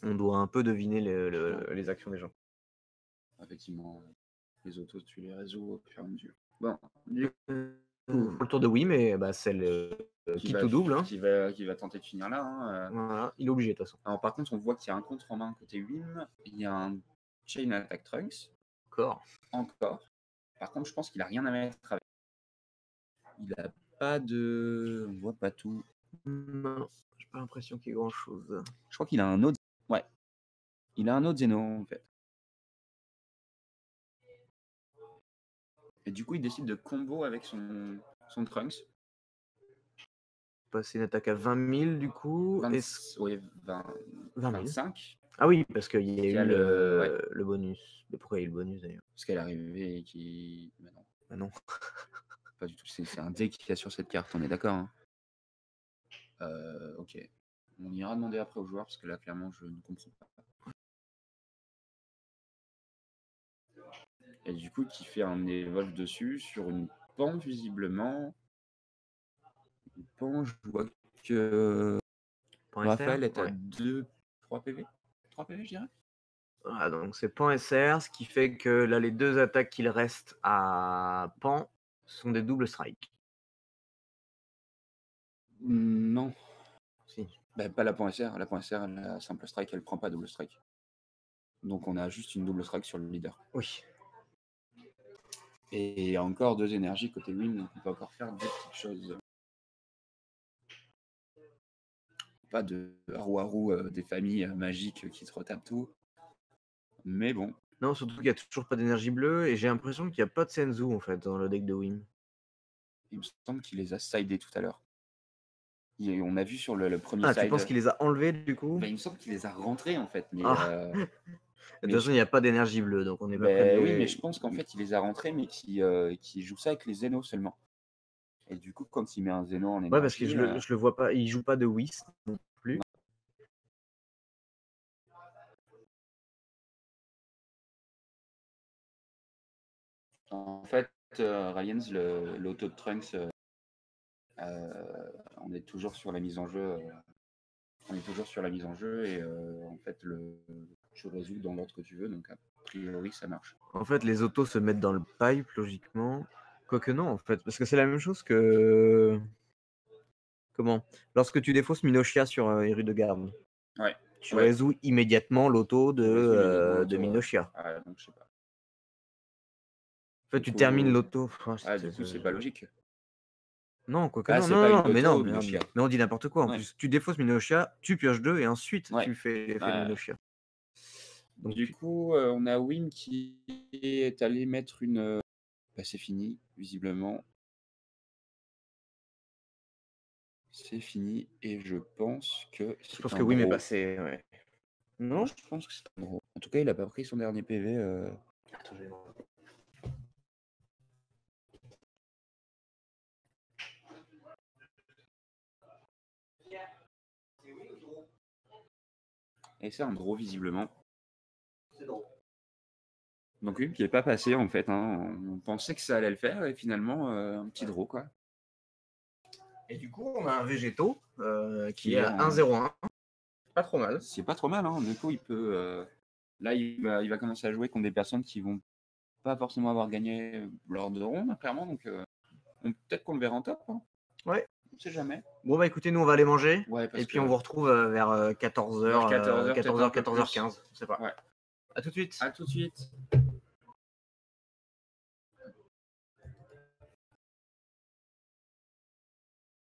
Speaker 1: On doit un peu deviner les actions des gens.
Speaker 2: Effectivement, les autos, tu les résous au fur et à mesure.
Speaker 1: Bon, le tour de Wim, mais celle qui tout double. Hein.
Speaker 2: Qui va tenter de finir là. Hein.
Speaker 1: Voilà, il est obligé de toute façon.
Speaker 2: Alors par contre, on voit qu'il y a un contre en main côté Wim. Il y a un Chain Attack Trunks. Encore. Par contre, je pense qu'il a rien à mettre avec. Il a pas de. On voit pas tout.
Speaker 1: Non, j'ai pas l'impression qu'il y ait grand chose.
Speaker 2: Je crois qu'il a un autre. Ouais. Il a un autre Zeno en fait. Et du coup, il décide de combo avec son Trunks.
Speaker 1: Passer une attaque à 20 000 du coup.
Speaker 2: 25.
Speaker 1: Ah oui, parce qu'il y a eu le bonus. Mais pourquoi il y a eu le bonus d'ailleurs?
Speaker 2: Parce qu'elle est arrivée et qui.
Speaker 1: Bah non.
Speaker 2: Pas du tout. C'est un dé qu'il y a sur cette carte, on est d'accord. Hein. Ok. On ira demander après aux joueurs parce que là, clairement, je ne comprends pas. Et du coup, qui fait un évolve dessus sur une pan, visiblement. Une pan, je vois que Raphaël est à 3 PV. 3 PV, je dirais.
Speaker 1: Ah, donc c'est Pan SR, ce qui fait que là, les deux attaques qu'il reste à Pan sont des doubles strikes.
Speaker 2: Non.
Speaker 1: Si.
Speaker 2: Pas la Pan SR. La Pan SR, la simple strike, elle prend pas double strike. Donc on a juste une double strike sur le leader.
Speaker 1: Oui.
Speaker 2: Et encore 2 énergies côté Wim, donc on peut encore faire des petites choses. Pas de haru des familles magiques qui te retapent tout. Mais bon.
Speaker 1: Non, surtout qu'il n'y a toujours pas d'énergie bleue et j'ai l'impression qu'il n'y a pas de Senzu en fait dans le deck de Wim.
Speaker 2: Il me semble qu'il les a sidés tout à l'heure. On a vu sur le premier side.
Speaker 1: Tu penses qu'il les a enlevés du coup?
Speaker 2: Il me semble qu'il les a rentrés en fait. Mais,
Speaker 1: de toute façon, il n'y a pas d'énergie bleue, donc on n'est pas prêt de...
Speaker 2: Oui, mais je pense qu'en fait, il les a rentrés, mais qui joue ça avec les Zeno seulement. Et du coup, quand il met un Zeno en énergie...
Speaker 1: Ouais, parce que je le vois pas. Il joue pas de Whis non plus.
Speaker 2: En fait, Ryans, l'auto de Trunks, on est toujours sur la mise en jeu. Et en fait, tu résous dans l'ordre que tu veux. Donc, a priori, ça marche.
Speaker 1: En fait, les autos se mettent dans le pipe, logiquement. Quoique non, en fait. Parce que c'est la même chose que... Comment? Lorsque tu défausses Minoshia sur Eru de garde.
Speaker 2: Ouais.
Speaker 1: Tu résous immédiatement l'auto de Minoshia.
Speaker 2: Ah, donc, je sais pas.
Speaker 1: En fait, tu termines l'auto.
Speaker 2: Du coup, c'est pas logique.
Speaker 1: Non, quoique
Speaker 2: Ah,
Speaker 1: non,
Speaker 2: c'est pas une
Speaker 1: non, mais non,
Speaker 2: auto, Minoshia.
Speaker 1: mais on dit n'importe quoi. En
Speaker 2: Ouais.
Speaker 1: plus, tu défausses Minoshia, tu pioches 2 et ensuite
Speaker 2: Ouais.
Speaker 1: tu fais l'effet de Minoshia.
Speaker 2: Donc, du coup, on a Wim qui est allé mettre une... Bah, c'est fini, visiblement. C'est fini et je pense que
Speaker 1: Je pense que Wim est passé, ouais. Non,
Speaker 2: je pense que c'est un draw. En tout cas, il a pas pris son dernier PV.
Speaker 1: Attends, je vais voir.
Speaker 2: Et c'est un draw, visiblement.
Speaker 1: C'est drôle.
Speaker 2: Donc Wim qui est pas passé, en fait. Hein. On pensait que ça allait le faire et finalement, un petit draw, quoi.
Speaker 1: Et du coup, on a un Végéto qui est à 1-0-1. Pas trop mal.
Speaker 2: C'est pas trop mal, hein. Du coup, il peut... Là, il va commencer à jouer contre des personnes qui vont pas forcément avoir gagné lors de ronde, clairement. Donc, peut-être qu'on le verra en top. Hein.
Speaker 1: Ouais.
Speaker 2: On sait jamais.
Speaker 1: Bon, bah écoutez, nous, on va aller manger.
Speaker 2: Ouais,
Speaker 1: et puis, on vous retrouve vers 14h, 14h, 14h15. Je sais pas.
Speaker 2: Ouais.
Speaker 1: À tout de suite.
Speaker 2: À tout de suite.